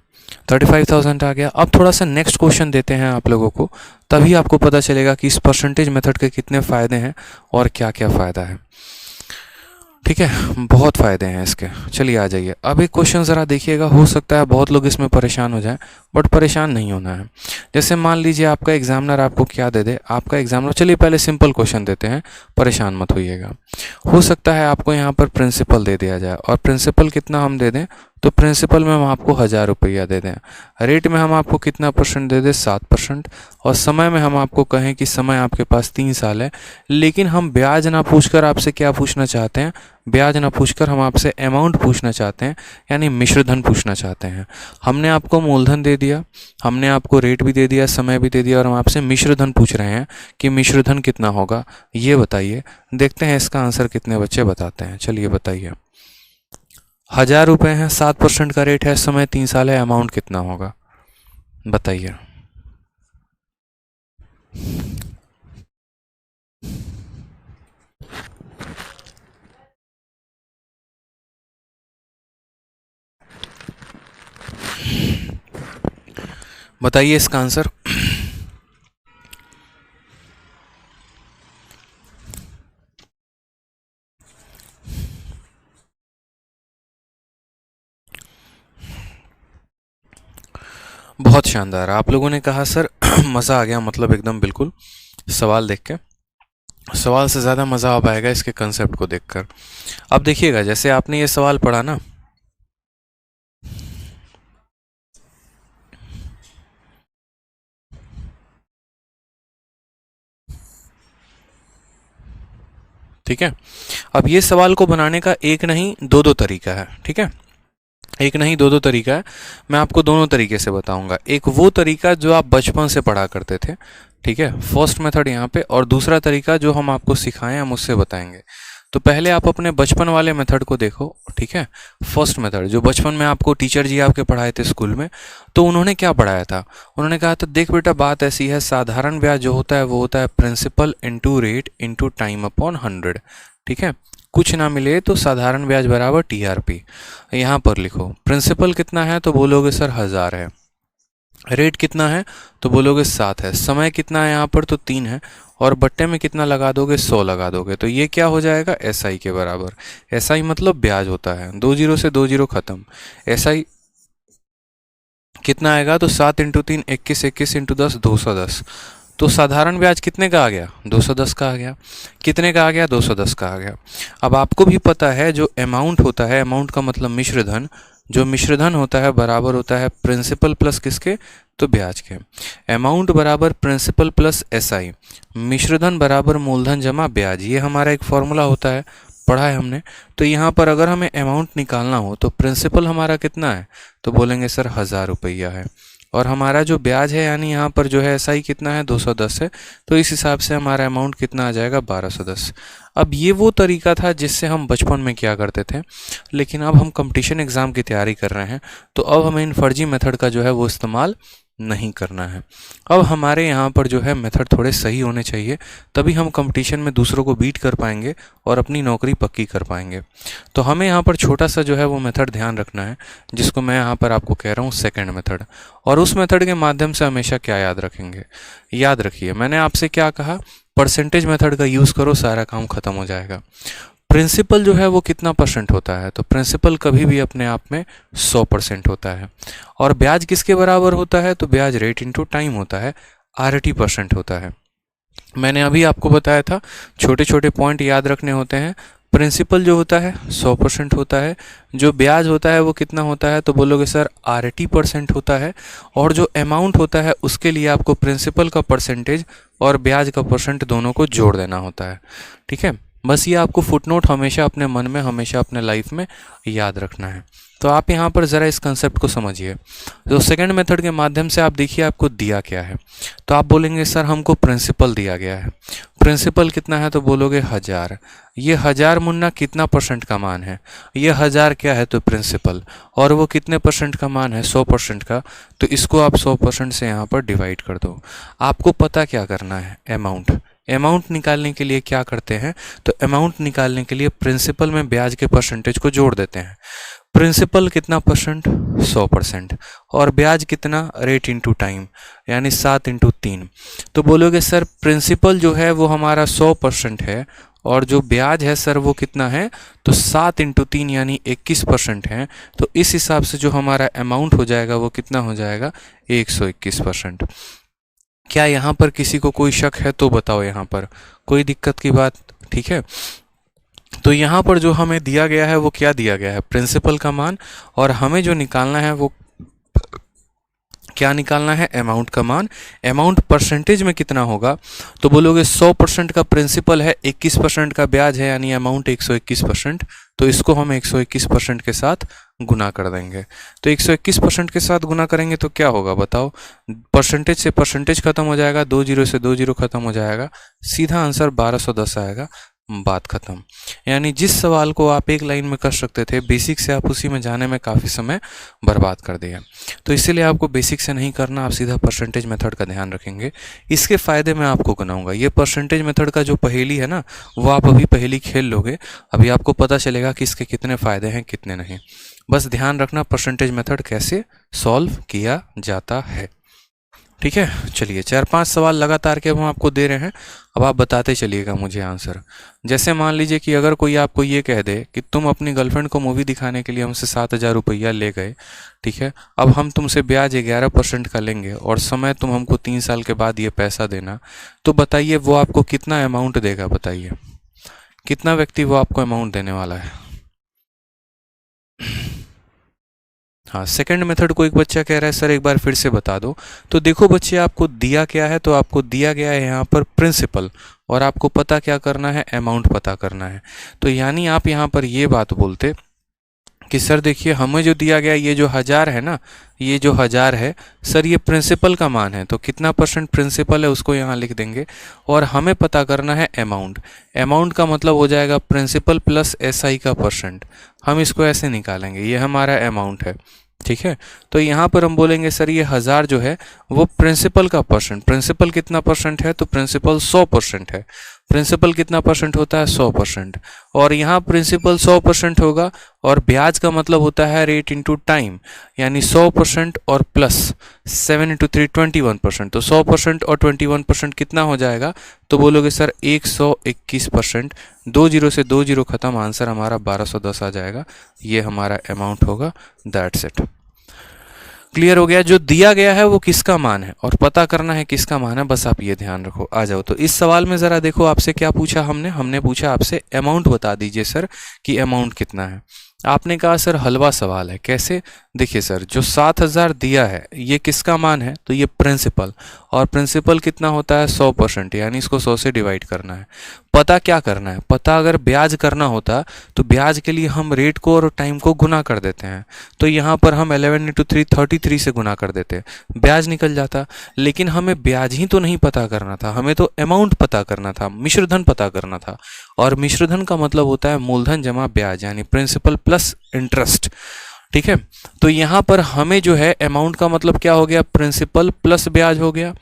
35,000 आ गया। अब थोड़ा सा नेक्स्ट क्वेश्चन देते हैं आप लोगों को, तभी आपको पता चलेगा कि इस परसेंटेज मेथड के कितने फ़ायदे हैं और क्या क्या फ़ायदा है। ठीक है, बहुत फ़ायदे हैं इसके। चलिए आ जाइए। अब एक क्वेश्चन ज़रा देखिएगा, हो सकता है बहुत लोग इसमें परेशान हो जाएं, बट परेशान नहीं होना है। जैसे मान लीजिए आपका एग्जामिनर आपको क्या दे दे, आपका एग्जामिनर, चलिए पहले सिंपल क्वेश्चन देते हैं, परेशान मत होइएगा। हो सकता है आपको यहाँ पर प्रिंसिपल दे दिया जाए, और प्रिंसिपल कितना हम दे दें, तो प्रिंसिपल में हम आपको 1000 रुपया दे दें। रेट में हम आपको कितना परसेंट दे दें, 7%। और समय में हम आपको कहें कि समय आपके पास 3 साल है, लेकिन हम ब्याज ना पूछकर आपसे क्या पूछना चाहते हैं, ब्याज ना पूछकर हम आपसे अमाउंट पूछना चाहते हैं, यानी मिश्रधन पूछना चाहते हैं। हमने आपको मूलधन दे दिया, हमने आपको रेट भी दे दिया, समय भी दे दिया, और हम आपसे मिश्रधन पूछ रहे हैं कि मिश्रधन कितना होगा, ये बताइए। देखते हैं इसका आंसर कितने बच्चे बताते हैं। चलिए बताइए। 1000 रुपये हैं, 7% का रेट है, समय 3 साल है, अमाउंट कितना होगा, बताइए। बताइए इसका आंसर। बहुत शानदार, आप लोगों ने कहा सर मज़ा आ गया, मतलब एकदम बिल्कुल। सवाल देख के, सवाल से ज़्यादा मज़ा आ पाएगा इसके कंसेप्ट को देखकर। अब देखिएगा, जैसे आपने ये सवाल पढ़ा ना, ठीक है। अब ये सवाल को बनाने का एक नहीं दो तरीका है, ठीक है। एक नहीं दो तरीका है, मैं आपको दोनों तरीके से बताऊंगा। एक वो तरीका जो आप बचपन से पढ़ा करते थे, ठीक है, फर्स्ट मेथड यहाँ पे, और दूसरा तरीका जो हम आपको सिखाएं, हम उससे बताएंगे। तो पहले आप अपने बचपन वाले मेथड को देखो, ठीक है। फर्स्ट मेथड जो बचपन में आपको टीचर जी आपके पढ़ाए थे स्कूल में, तो उन्होंने क्या पढ़ाया था, उन्होंने कहा था देख बेटा बात ऐसी है, साधारण ब्याज जो होता है वो होता है principal into rate into time upon 100, ठीक है। कुछ ना मिले तो साधारण ब्याज बराबर TRP। यहाँ पर लिखो प्रिंसिपल कितना है, तो बोलोगे सर 1000 है। रेट कितना है, तो बोलोगे 7 है। समय कितना है यहाँ पर, तो 3 है। और बट्टे में कितना लगा दोगे, 100 लगा दोगे। तो ये क्या हो जाएगा, SI के बराबर। SI मतलब ब्याज होता है, 2 0 से 2 0 खत्म। SI कितना आएगा, तो 7 × 3 21, 21 × 10 210। तो साधारण ब्याज कितने का आ गया, 210 का आ गया। कितने का आ गया, 210 का आ गया। अब आपको भी पता है जो अमाउंट होता है, अमाउंट का मतलब मिश्रधन, जो मिश्रधन होता है बराबर होता है प्रिंसिपल प्लस किसके, तो ब्याज के। अमाउंट बराबर प्रिंसिपल प्लस SI, मिश्रधन बराबर मूलधन जमा ब्याज, ये हमारा एक फॉर्मूला होता है, पढ़ा है हमने। तो यहाँ पर अगर हमें अमाउंट निकालना हो तो प्रिंसिपल हमारा कितना है, तो बोलेंगे सर 1000 रुपया है। और हमारा जो ब्याज है यानी यहाँ पर जो है SI कितना है, 210 है। तो इस हिसाब से हमारा अमाउंट कितना आ जाएगा, 1210। अब ये वो तरीका था जिससे हम बचपन में किया करते थे, लेकिन अब हम कंपटीशन एग्ज़ाम की तैयारी कर रहे हैं, तो अब हमें इन फर्जी मेथड का जो है वो इस्तेमाल नहीं करना है। अब हमारे यहाँ पर जो है मेथड थोड़े सही होने चाहिए, तभी हम कंपटीशन में दूसरों को बीट कर पाएंगे और अपनी नौकरी पक्की कर पाएंगे। तो हमें यहाँ पर छोटा सा जो है वो मेथड ध्यान रखना है, जिसको मैं यहाँ पर आपको कह रहा हूँ सेकंड मेथड। और उस मेथड के माध्यम से हमेशा क्या याद रखेंगे, याद रखिए मैंने आपसे क्या कहा, परसेंटेज मेथड का यूज़ करो, सारा काम खत्म हो जाएगा। प्रिंसिपल जो है वो कितना परसेंट होता है, तो प्रिंसिपल कभी भी अपने आप में 100% होता है। और ब्याज किसके बराबर होता है, तो ब्याज रेट इंटू टाइम होता है। RT% होता है। मैंने अभी आपको बताया था, छोटे छोटे पॉइंट याद रखने होते हैं। प्रिंसिपल जो होता है 100% होता है, जो ब्याज होता है वो कितना होता है, तो बोलोगे सर RT% होता है, और जो अमाउंट होता है उसके लिए आपको प्रिंसिपल का परसेंटेज और ब्याज का परसेंट दोनों को जोड़ देना होता है। ठीक है, बस ये आपको फुटनोट हमेशा अपने मन में, हमेशा अपने लाइफ में याद रखना है। तो आप यहाँ पर ज़रा इस कंसेप्ट को समझिए। तो सेकंड मेथड के माध्यम से आप देखिए आपको दिया क्या है। तो आप बोलेंगे सर हमको प्रिंसिपल दिया गया है। प्रिंसिपल कितना है, तो बोलोगे 1000। ये 1000 मुन्ना कितना परसेंट का मान है, ये 1000 क्या है, तो प्रिंसिपल, और वो कितने परसेंट का मान है, 100% का। तो इसको आप 100% से यहाँ पर डिवाइड कर दो। आपको पता क्या करना है, अमाउंट। अमाउंट निकालने के लिए क्या करते हैं, तो अमाउंट निकालने के लिए प्रिंसिपल में ब्याज के परसेंटेज को जोड़ देते हैं। प्रिंसिपल कितना परसेंट, 100%, और ब्याज कितना, रेट इंटू टाइम, यानी 7 × 3। तो बोलोगे सर प्रिंसिपल जो है वो हमारा 100% है, और जो ब्याज है सर वो कितना है, तो 7 × 3 यानी 21% है। तो इस हिसाब से जो हमारा अमाउंट हो जाएगा वो कितना हो जाएगा, 121%। क्या यहाँ पर किसी को कोई शक है तो बताओ, यहाँ पर कोई दिक्कत की बात? ठीक है, तो यहाँ पर जो हमें दिया गया है वो क्या दिया गया है, प्रिंसिपल का मान, और हमें जो निकालना है वो क्या निकालना है, अमाउंट का मान। अमाउंट परसेंटेज में कितना होगा, तो बोलोगे 100% का प्रिंसिपल है, 21% का ब्याज है, यानी अमाउंट 121%। तो इसको हम 121% के साथ गुना कर देंगे। तो 121% के साथ गुना करेंगे तो क्या होगा बताओ, परसेंटेज से परसेंटेज खत्म हो जाएगा, 2 जीरो से 2 जीरो खत्म हो जाएगा, सीधा आंसर 1210 आएगा, बात खत्म। यानी जिस सवाल को आप एक लाइन में कर सकते थे बेसिक से, आप उसी में जाने में काफ़ी समय बर्बाद कर दिया। तो इसीलिए आपको बेसिक से नहीं करना, आप सीधा परसेंटेज मेथड का ध्यान रखेंगे। इसके फ़ायदे मैं आपको गिनाऊंगा। ये परसेंटेज मेथड का जो पहेली है ना, वो आप अभी पहेली खेल लोगे, अभी आपको पता चलेगा कि इसके कितने फ़ायदे हैं कितने नहीं। बस ध्यान रखना परसेंटेज मेथड कैसे सॉल्व किया जाता है। ठीक है, चलिए 4-5 सवाल लगातार के हम आपको दे रहे हैं, अब आप बताते चलिएगा मुझे आंसर। जैसे मान लीजिए कि अगर कोई आपको ये कह दे कि तुम अपनी गर्लफ्रेंड को मूवी दिखाने के लिए हमसे 7,000 रुपया ले गए, ठीक है, अब हम तुमसे ब्याज 11% का लेंगे और समय तुम हमको 3 साल के बाद ये पैसा देना, तो बताइए वो आपको कितना अमाउंट देगा, बताइए कितना व्यक्ति वो आपको अमाउंट देने वाला है। हाँ, सेकंड मेथड को एक बच्चा कह रहा है सर एक बार फिर से बता दो। तो देखो बच्चे, आपको दिया क्या है, तो आपको दिया गया है यहाँ पर प्रिंसिपल, और आपको पता क्या करना है, अमाउंट पता करना है। तो यानी आप यहाँ पर ये बात बोलते कि सर देखिए हमें जो दिया गया ये जो 1000 है ना, ये जो 1000 है सर ये प्रिंसिपल का मान है, तो कितना परसेंट प्रिंसिपल है उसको यहाँ लिख देंगे, और हमें पता करना है अमाउंट। अमाउंट का मतलब हो जाएगा प्रिंसिपल प्लस SI का परसेंट, हम इसको ऐसे निकालेंगे, ये हमारा अमाउंट है। ठीक है, तो यहाँ पर हम बोलेंगे सर ये 1000 जो है वो प्रिंसिपल का परसेंट, प्रिंसिपल कितना परसेंट है, तो प्रिंसिपल 100% है। प्रिंसिपल कितना परसेंट होता है, 100%, और यहाँ प्रिंसिपल 100% होगा, और ब्याज का मतलब होता है रेट इंटू टाइम, यानी 100% और प्लस 7 × 3 21%। तो 100% और 21% कितना हो जाएगा, तो बोलोगे सर 121%। 2 जीरो से 2 जीरो खत्म, आंसर हमारा 1210 आ जाएगा। ये हमारा अमाउंट होगा, दैट्स इट। क्लियर हो गया, जो दिया गया है वो किसका मान है और पता करना है किसका मान है, बस आप ये ध्यान रखो। आ जाओ, तो इस सवाल में ज़रा देखो आपसे क्या पूछा हमने पूछा आपसे अमाउंट बता दीजिए सर कि अमाउंट कितना है। आपने कहा सर हलवा सवाल है, कैसे? देखिए सर जो 7000 दिया है ये किसका मान है, तो ये प्रिंसिपल, और प्रिंसिपल कितना होता है, 100%, यानी इसको 100 से डिवाइड करना है। पता क्या करना है, पता अगर ब्याज करना होता तो ब्याज के लिए हम रेट को और टाइम को गुना कर देते हैं, तो यहाँ पर हम 11 × 3 33 से गुना कर देते, ब्याज निकल जाता। लेकिन हमें ब्याज ही तो नहीं पता करना था, हमें तो अमाउंट पता करना था, मिश्रधन पता करना था, और मिश्रधन का मतलब होता है मूलधन जमा ब्याज, यानी प्रिंसिपल प्लस इंटरेस्ट। ठीक है, तो यहाँ पर हमें जो है अमाउंट का मतलब क्या हो गया, प्रिंसिपल प्लस ब्याज हो गया।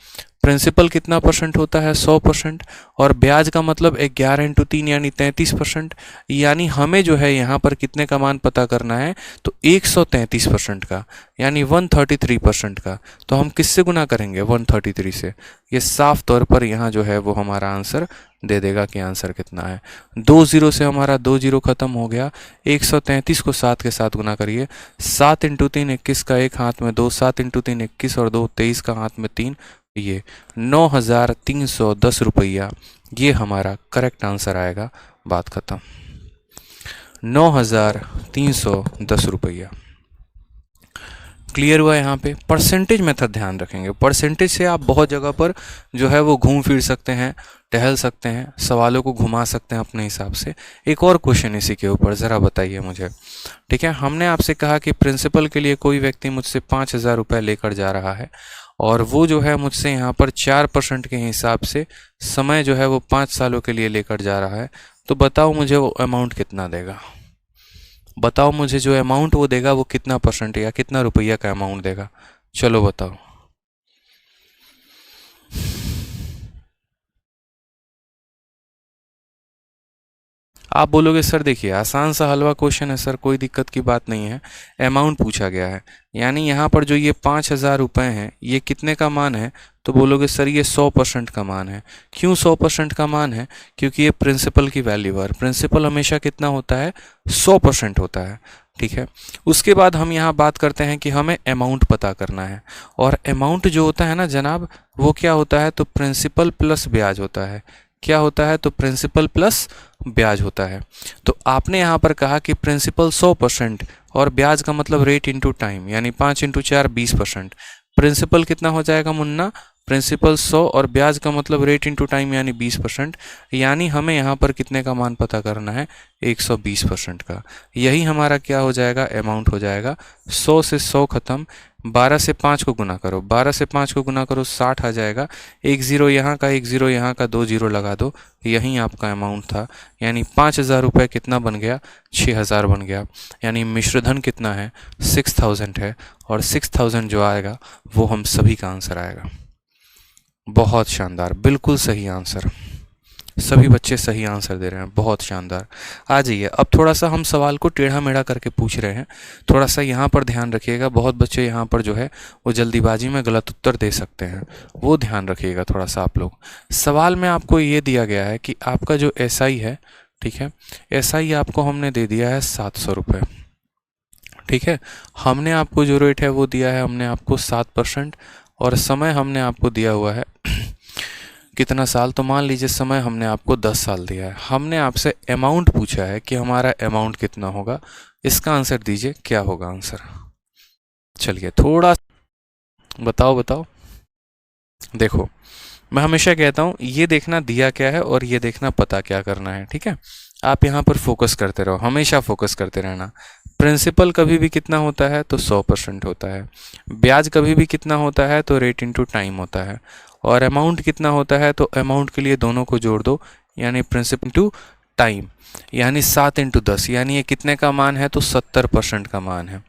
प्रिंसिपल कितना परसेंट होता है, 100%, और ब्याज का मतलब 11 × 3 यानी 33%। यानी हमें जो है यहाँ पर कितने का मान पता करना है, तो 133% का, यानी 133% का। तो हम किससे गुना करेंगे, 133 से। ये साफ तौर पर यहाँ जो है वो हमारा आंसर दे देगा कि आंसर कितना है। 2 जीरो से हमारा 2 जीरो खत्म हो गया, 133 को 7 के साथ गुना करिए। 7 × 3 21 का, एक हाथ में 2, 7 × 3 21 और 2 23 का, हाथ में 3, ये 9,310 रुपया, ये हमारा करेक्ट आंसर आएगा। बात खत्म। 9,310 रुपया। क्लियर हुआ? यहाँ पे परसेंटेज मेथड ध्यान रखेंगे। परसेंटेज से आप बहुत जगह पर जो है वो घूम फिर सकते हैं, टहल सकते हैं, सवालों को घुमा सकते हैं अपने हिसाब से। एक और क्वेश्चन इसी के ऊपर ज़रा बताइए मुझे। ठीक है, हमने आपसे कहा कि प्रिंसिपल के लिए कोई व्यक्ति मुझसे 5,000 रुपये लेकर जा रहा है और वो जो है मुझसे यहाँ पर 4% के हिसाब से समय जो है वो 5 सालों के लिए लेकर जा रहा है। तो बताओ मुझे वो अमाउंट कितना देगा। बताओ मुझे जो अमाउंट वो देगा वो कितना परसेंट या कितना रुपया का अमाउंट देगा। चलो बताओ। आप बोलोगे सर देखिए आसान सा हलवा क्वेश्चन है सर, कोई दिक्कत की बात नहीं है, अमाउंट पूछा गया है। यानी यहाँ पर जो ये 5,000 रुपये हैं ये कितने का मान है, तो बोलोगे सर ये 100% का मान है। क्यों 100% का मान है? क्योंकि ये प्रिंसिपल की वैल्यू है। प्रिंसिपल हमेशा कितना होता है? 100% होता है। ठीक है, उसके बाद हम यहाँ बात करते हैं कि हमें अमाउंट पता करना है। और अमाउंट जो होता है ना जनाब, वो क्या होता है? तो प्रिंसिपल प्लस ब्याज होता है। क्या होता है? तो प्रिंसिपल प्लस ब्याज होता है। तो आपने यहाँ पर कहा कि प्रिंसिपल 100% और ब्याज का मतलब रेट इंटू टाइम, यानी 5 इंटू 4 20%। प्रिंसिपल कितना हो जाएगा मुन्ना? प्रिंसिपल 100 और ब्याज का मतलब रेट इंटू टाइम यानी 20%। यानी हमें यहाँ पर कितने का मान पता करना है? 120% का। यही हमारा क्या हो जाएगा? अमाउंट हो जाएगा। 100 से 100 खत्म, 12 से 5 को गुना करो, 12 से 5 को गुना करो 60 आ जाएगा। एक ज़ीरो यहाँ का, एक ज़ीरो यहाँ का, 2 ज़ीरो लगा दो, यही आपका अमाउंट था। यानी 5,000 रुपये कितना बन गया? 6,000 बन गया। यानी मिश्रधन कितना है? 6,000 है। और 6,000 जो आएगा वो हम सभी का आंसर आएगा। बहुत शानदार, बिल्कुल सही आंसर। सभी बच्चे सही आंसर दे रहे हैं, बहुत शानदार। आ जाइए, अब थोड़ा सा हम सवाल को टेढ़ा मेढ़ा करके पूछ रहे हैं, थोड़ा सा यहाँ पर ध्यान रखिएगा। बहुत बच्चे यहाँ पर जो है वो जल्दीबाजी में गलत उत्तर दे सकते हैं, वो ध्यान रखिएगा थोड़ा सा आप लोग। सवाल में आपको ये दिया गया है कि आपका जो एसआई है, ठीक है, एसआई आपको हमने दे दिया है 700 रुपये। ठीक है, हमने आपको जो रेट है वो दिया है, हमने आपको 7%। और समय हमने आपको दिया हुआ है कितना साल, तो मान लीजिए समय हमने आपको 10 साल दिया है। हमने आपसे अमाउंट पूछा है कि हमारा अमाउंट कितना होगा। इसका आंसर दीजिए, क्या होगा आंसर? चलिए थोड़ा बताओ बताओ। देखो, मैं हमेशा कहता हूँ ये देखना दिया क्या है और ये देखना पता क्या करना है। ठीक है, आप यहाँ पर फोकस करते रहो, हमेशा फोकस करते रहना। प्रिंसिपल कभी भी कितना होता है? तो 100% होता है। ब्याज कभी भी कितना होता है? तो रेट इंटू टाइम होता है। और अमाउंट कितना होता है? तो अमाउंट के लिए दोनों को जोड़ दो, यानी प्रिंसिपल इंटू टाइम, यानी 7 इंटू 10। यानी ये कितने का मान है? तो 70% का मान है।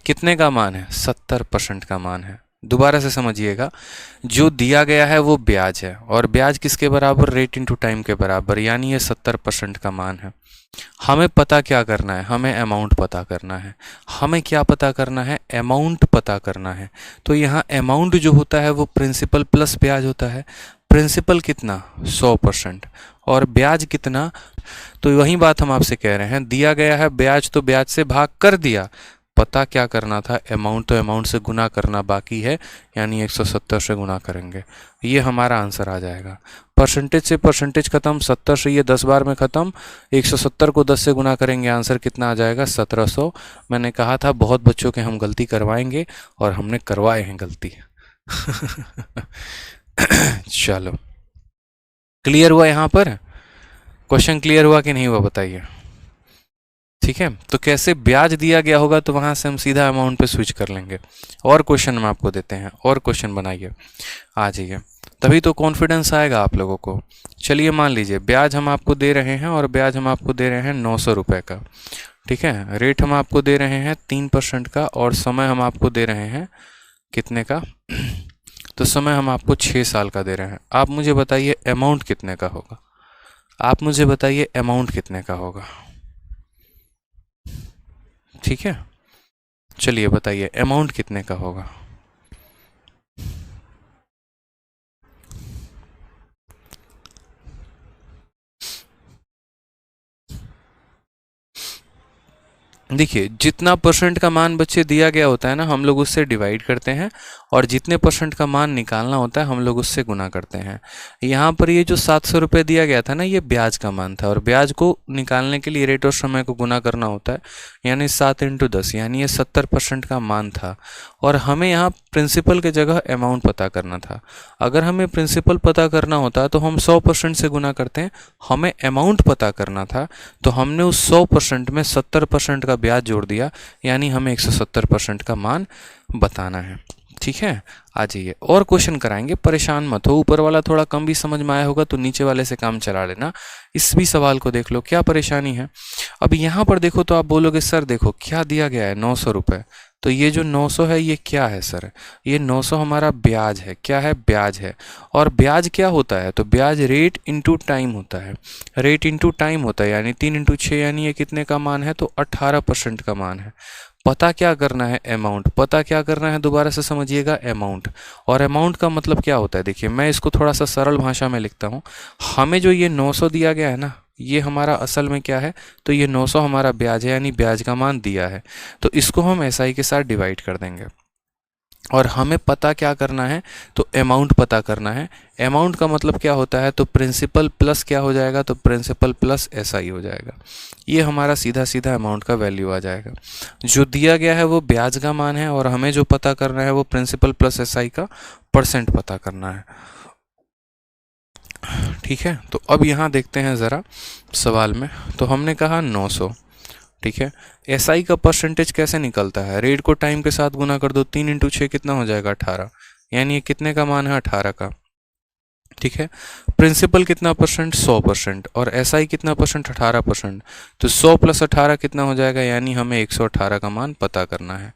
कितने का मान है? 70% का मान है। दोबारा से समझिएगा, जो दिया गया है वो ब्याज है, और ब्याज किसके बराबर? रेट इंटू टाइम के बराबर, यानी ये 70% का मान है। हमें पता क्या करना है? हमें अमाउंट पता करना है। हमें क्या पता करना है? अमाउंट पता करना है। तो यहाँ अमाउंट जो होता है वो प्रिंसिपल प्लस ब्याज होता है। प्रिंसिपल कितना? 100%। और ब्याज कितना? तो वही बात हम आपसे कह रहे हैं, दिया गया है ब्याज तो ब्याज से भाग कर दिया। पता क्या करना था? अमाउंट तो अमाउंट से गुना करना बाकी है, यानी 170 से गुना करेंगे, ये हमारा आंसर आ जाएगा। परसेंटेज से परसेंटेज खत्म, 70 से ये 10 बार में ख़त्म, 170 को 10 से गुना करेंगे, आंसर कितना आ जाएगा? 1700। मैंने कहा था बहुत बच्चों के हम गलती करवाएंगे, और हमने करवाए हैं गलती। चलो, क्लियर हुआ यहाँ पर? क्वेश्चन क्लियर हुआ कि नहीं हुआ बताइए। ठीक है, तो कैसे ब्याज दिया गया होगा तो वहाँ से हम सीधा अमाउंट पे स्विच कर लेंगे। और क्वेश्चन हम आपको देते हैं, और क्वेश्चन बनाइए, आ जाइए, तभी तो कॉन्फिडेंस आएगा आप लोगों को। चलिए मान लीजिए ब्याज हम आपको दे रहे हैं, और ब्याज हम आपको दे रहे हैं 900 रुपये का। ठीक है, रेट हम आपको दे रहे हैं 3% का, और समय हम आपको दे रहे हैं कितने का? तो समय हम आपको 6 साल का दे रहे हैं। आप मुझे बताइए अमाउंट कितने का होगा? आप मुझे बताइए अमाउंट कितने का होगा? ठीक है, चलिए बताइए अमाउंट कितने का होगा? देखिए जितना परसेंट का मान बच्चे दिया गया होता है ना, हम लोग उससे डिवाइड करते हैं और जितने परसेंट का मान निकालना होता है हम लोग उससे गुना करते हैं। यहाँ पर ये जो 700 रुपये दिया गया था ना, ये ब्याज का मान था और ब्याज को निकालने के लिए रेट और समय को गुना करना होता है, यानी 7 × 10, यानी ये 70% का मान था। और हमें यहाँ प्रिंसिपल की जगह अमाउंट पता करना था। अगर हमें प्रिंसिपल पता करना होता तो हम 100% से गुना करते हैं, हमें अमाउंट पता करना था तो हमने उस 100% में 70% का ब्याज जोड़ दिया, यानी हमें 170% का मान बताना है। ठीक है, आ जाइए और क्वेश्चन कराएंगे, परेशान मत हो। ऊपर वाला थोड़ा कम भी समझ में आया होगा तो नीचे वाले से काम चला लेना। इस भी सवाल को देख लो, क्या परेशानी है। अब यहाँ पर देखो तो आप बोलोगे सर देखो क्या दिया गया है, 900 रुपये। तो ये जो 900 है ये क्या है सर, ये 900 हमारा ब्याज है। क्या है, ब्याज है। और ब्याज क्या होता है, तो ब्याज रेट इंटू टाइम होता है। रेट इंटू टाइम होता है, यानी 3 × 6, यानी ये कितने का मान है, तो 18% का मान है। पता क्या करना है, अमाउंट। पता क्या करना है, दोबारा से समझिएगा, अमाउंट। और अमाउंट का मतलब क्या होता है, देखिए मैं इसको थोड़ा सा सरल भाषा में लिखता हूँ। हमें जो ये 900 दिया गया है ना, ये हमारा असल में क्या है, तो ये 900 हमारा ब्याज है, यानी ब्याज का मान दिया है। तो इसको हम एसआई के साथ डिवाइड कर देंगे। और हमें पता क्या करना है, तो अमाउंट पता करना है। अमाउंट का मतलब क्या होता है, तो प्रिंसिपल प्लस क्या हो जाएगा, तो प्रिंसिपल प्लस एसआई हो जाएगा। ये हमारा सीधा सीधा अमाउंट का वैल्यू आ जाएगा। जो दिया गया है वो ब्याज का मान है और हमें जो पता करना है वो प्रिंसिपल प्लस एसआई का परसेंट पता करना है। ठीक है, तो अब यहाँ देखते हैं ज़रा सवाल में। तो हमने कहा 900, ठीक है। एसआई का परसेंटेज कैसे निकलता है, रेट को टाइम के साथ गुना कर दो, 3 × 6 कितना हो जाएगा, 18, यानी ये कितने का मान है, 18 का। ठीक है, प्रिंसिपल कितना परसेंट, 100%, और एसआई कितना परसेंट, 18%। तो 100 + 18 कितना हो जाएगा, यानी हमें 118 का मान पता करना है।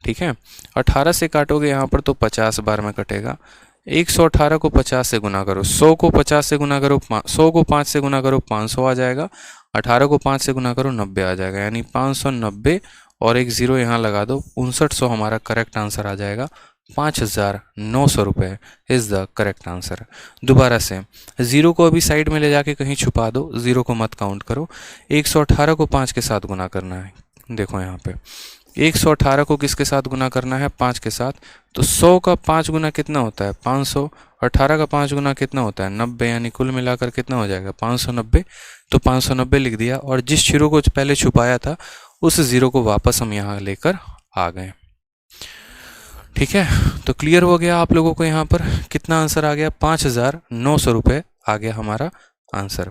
ठीक है, 18 से काटोगे यहाँ पर तो 50 बार में कटेगा। 118 को 50 से गुना करो, 100 को 50 से गुना करो, 100 को 5 से गुना करो, 500 आ जाएगा। 18 को 5 से गुना करो, 90 आ जाएगा, यानी 590 और एक ज़ीरो यहाँ लगा दो, 5900 हमारा करेक्ट आंसर आ जाएगा। 5900 रुपये इज़ द करेक्ट आंसर। दोबारा से ज़ीरो को अभी साइड में ले जाके कहीं छुपा दो, ज़ीरो को मत काउंट करो। 118 को 5 के साथ गुना करना है। देखो यहाँ पे 118 को किसके साथ गुना करना है, 5 के साथ। तो 100 का 5 गुना कितना होता है, 500। 18 का 5 गुना कितना होता है, 90, यानी कुल मिलाकर कितना हो जाएगा, 590। तो 590 लिख दिया और जिस जीरो को पहले छुपाया था उस ज़ीरो को वापस हम यहाँ लेकर आ गए। ठीक है, तो क्लियर हो गया आप लोगों को। यहाँ पर कितना आंसर आ गया, 5900 रुपये आ गया हमारा आंसर।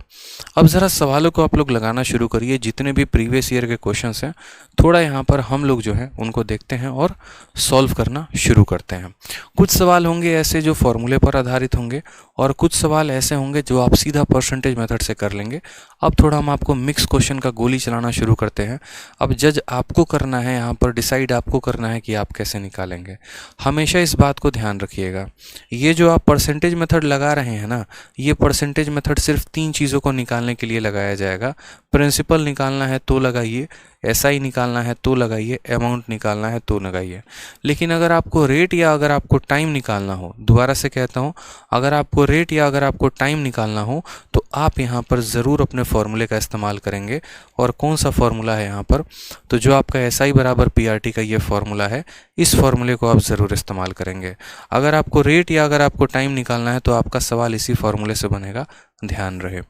अब ज़रा सवालों को आप लोग लगाना शुरू करिए, जितने भी प्रीवियस ईयर के क्वेश्चंस हैं थोड़ा यहाँ पर हम लोग जो है उनको देखते हैं और सॉल्व करना शुरू करते हैं। कुछ सवाल होंगे ऐसे जो फॉर्मूले पर आधारित होंगे और कुछ सवाल ऐसे होंगे जो आप सीधा परसेंटेज मेथड से कर लेंगे। अब थोड़ा हम आपको मिक्स क्वेश्चन का गोली चलाना शुरू करते हैं। अब जज आपको करना है, यहाँ पर डिसाइड आपको करना है कि आप कैसे निकालेंगे। हमेशा इस बात को ध्यान रखिएगा, ये जो आप परसेंटेज मेथड लगा रहे हैं ना, ये परसेंटेज मेथड सिर्फ 3 चीज़ों को निकालने के लिए लगाया जाएगा। प्रिंसिपल निकालना है तो लगाइए, एसआई निकालना है तो लगाइए, अमाउंट निकालना है तो लगाइए। लेकिन अगर आपको रेट या अगर आपको टाइम निकालना हो, दोबारा से कहता हूँ, अगर आपको रेट या अगर आपको टाइम निकालना हो तो आप यहाँ पर ज़रूर अपने फॉर्मूले का इस्तेमाल करेंगे। और कौन सा फॉर्मूला है यहाँ पर, तो जो आपका एसआई बराबर पीआरटी का ये फॉर्मूला है, इस फॉर्मूले को आप ज़रूर इस्तेमाल करेंगे। अगर आपको रेट या अगर आपको टाइम निकालना है तो आपका सवाल इसी फॉर्मूले से बनेगा, ध्यान रहे।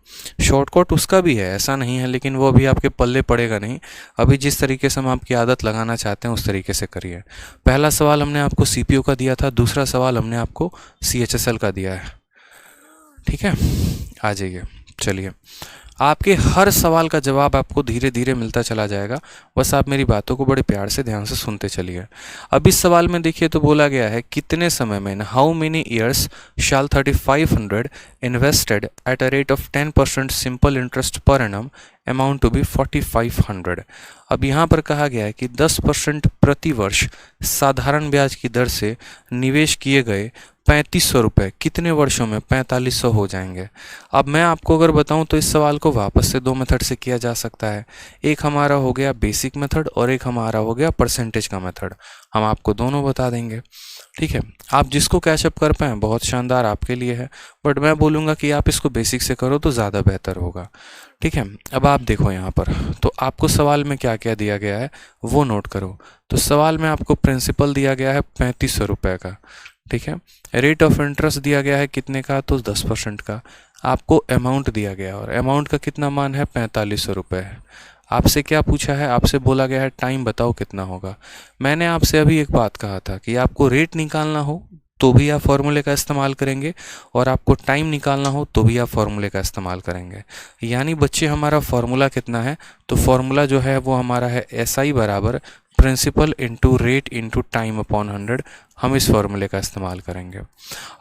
शॉर्टकट उसका भी है, ऐसा नहीं है, लेकिन वो अभी आपके पल्ले पड़ेगा नहीं। अभी जिस तरीके से हम आपकी आदत लगाना चाहते हैं उस तरीके से करिए। पहला सवाल हमने आपको सीपीयू का दिया था, दूसरा सवाल हमने आपको सीएचएसएल का दिया है। ठीक है, आ जाइए। चलिए, आपके हर सवाल का जवाब आपको धीरे धीरे मिलता चला जाएगा, बस आप मेरी बातों को बड़े प्यार से ध्यान से सुनते चलिए। अब इस सवाल में देखिए तो बोला गया है कितने समय में, how many years shall 3500 invested at a rate of 10% simple interest per annum amount to be 4500। अब यहाँ पर कहा गया है कि 10% प्रति वर्ष साधारण ब्याज की दर से निवेश किए गए 3500 रुपये कितने वर्षों में 4500 हो जाएंगे। अब मैं आपको अगर बताऊं तो इस सवाल को इसको वापस से दो मेथड से किया जा सकता है। एक हमारा हो गया बेसिक मेथड और एक हमारा हो गया परसेंटेज का मेथड। हम आपको दोनों बता देंगे, ठीक है। आप जिसको कैचअप कर पाएँ बहुत शानदार आपके लिए है, बट मैं बोलूँगा कि आप इसको बेसिक से करो तो ज़्यादा बेहतर होगा, ठीक है। अब आप देखो यहाँ पर, तो आपको सवाल में क्या क्या दिया गया है वो नोट करो। तो सवाल में आपको प्रिंसिपल दिया गया है 3500 रुपये का, ठीक है। रेट ऑफ इंटरेस्ट दिया गया है कितने का, तो 10% का। आपको अमाउंट दिया गया और अमाउंट का कितना मान है, 4500 रुपये है। आपसे क्या पूछा है, आपसे बोला गया है टाइम बताओ कितना होगा। मैंने आपसे अभी एक बात कहा था कि आपको रेट निकालना हो तो भी आप फॉर्मूले का इस्तेमाल करेंगे और आपको टाइम निकालना हो तो भी आप फॉर्मूले का इस्तेमाल करेंगे। यानी बच्चे हमारा फॉर्मूला कितना है, तो फॉर्मूला जो है वो हमारा है SI बराबर principal into rate into time upon 100। हम इस फॉर्मूले का इस्तेमाल करेंगे।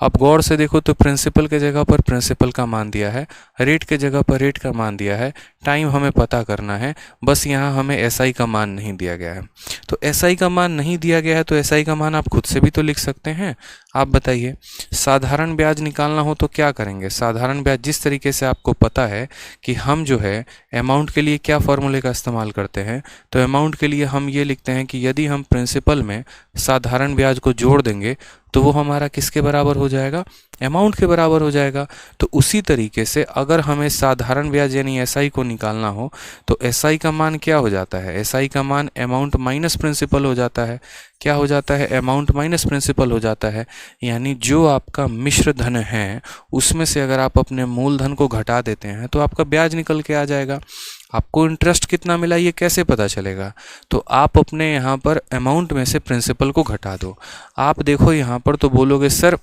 अब गौर से देखो तो प्रिंसिपल के जगह पर प्रिंसिपल का मान दिया है, रेट के जगह पर रेट का मान दिया है, टाइम हमें पता करना है, बस यहाँ हमें SI का मान नहीं दिया गया है। तो SI का मान नहीं दिया गया है तो SI का मान आप खुद से भी तो लिख सकते हैं। आप बताइए, साधारण ब्याज निकालना हो तो क्या करेंगे। साधारण ब्याज जिस तरीके से आपको पता है कि हम जो है अमाउंट के लिए क्या फॉर्मूले का इस्तेमाल करते हैं, तो अमाउंट के लिए हम ये लिखते हैं कि यदि हम प्रिंसिपल में साधारण ब्याज को जोड़ देंगे तो वो हमारा किसके बराबर हो जाएगा, अमाउंट के बराबर हो जाएगा। तो उसी तरीके से अगर हमें साधारण ब्याज यानी SI को निकालना हो तो SI का मान क्या हो जाता है, SI का मान अमाउंट माइनस प्रिंसिपल हो जाता है। क्या हो जाता है, अमाउंट माइनस प्रिंसिपल हो जाता है। यानी जो आपका मिश्र धन है उसमें से अगर आप अपने मूलधन को घटा देते हैं तो आपका ब्याज निकल के आ जाएगा। आपको इंटरेस्ट कितना मिला ये कैसे पता चलेगा, तो आप अपने यहाँ पर अमाउंट में से प्रिंसिपल को घटा दो। आप देखो यहाँ पर तो बोलोगे सर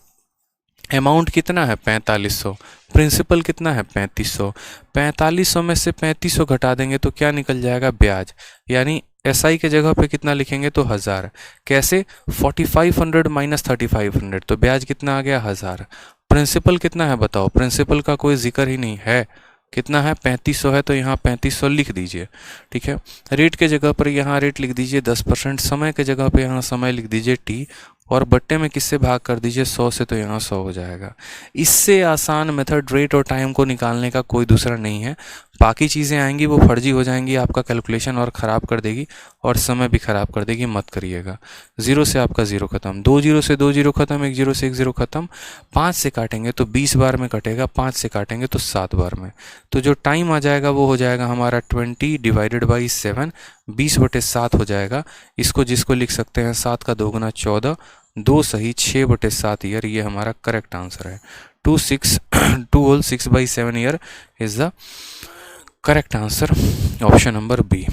अमाउंट कितना है 4500, प्रिंसिपल कितना है 3500। 4500 में से 3500 घटा देंगे तो क्या निकल जाएगा, ब्याज। यानी SI के जगह पे कितना लिखेंगे तो 1000। कैसे, 4500 माइनस 3500 तो ब्याज कितना आ गया 1000। प्रिंसिपल कितना है बताओ, प्रिंसिपल का कोई जिक्र ही नहीं है, कितना है 3500 है तो यहाँ 3500 लिख दीजिए, ठीक है। रेट के जगह पर यहाँ रेट लिख दीजिए 10%, समय के जगह पे यहाँ समय लिख दीजिए T और बट्टे में किससे भाग कर दीजिए 100 से, तो यहाँ 100 हो जाएगा। इससे आसान मेथड रेट और टाइम को निकालने का कोई दूसरा नहीं है। बाकी चीज़ें आएंगी वो फर्जी हो जाएंगी, आपका कैलकुलेशन और ख़राब कर देगी और समय भी ख़राब कर देगी, मत करिएगा। 0 से आपका 0 खत्म, 2 0 से 2 0 खत्म, 1 0 से 1 0 खत्म। 5 से काटेंगे तो 20 बार में कटेगा, 5 से काटेंगे तो 7 बार में। तो जो टाइम आ जाएगा वो हो जाएगा हमारा 20 डिवाइडेड बाई 7, 20/7 हो जाएगा। इसको जिसको लिख सकते हैं 7 का 2 गुना 14, 2 सही 6/7 ईयर, ये हमारा करेक्ट आंसर है। 2 whole 6/7 year is the correct answer, option number B,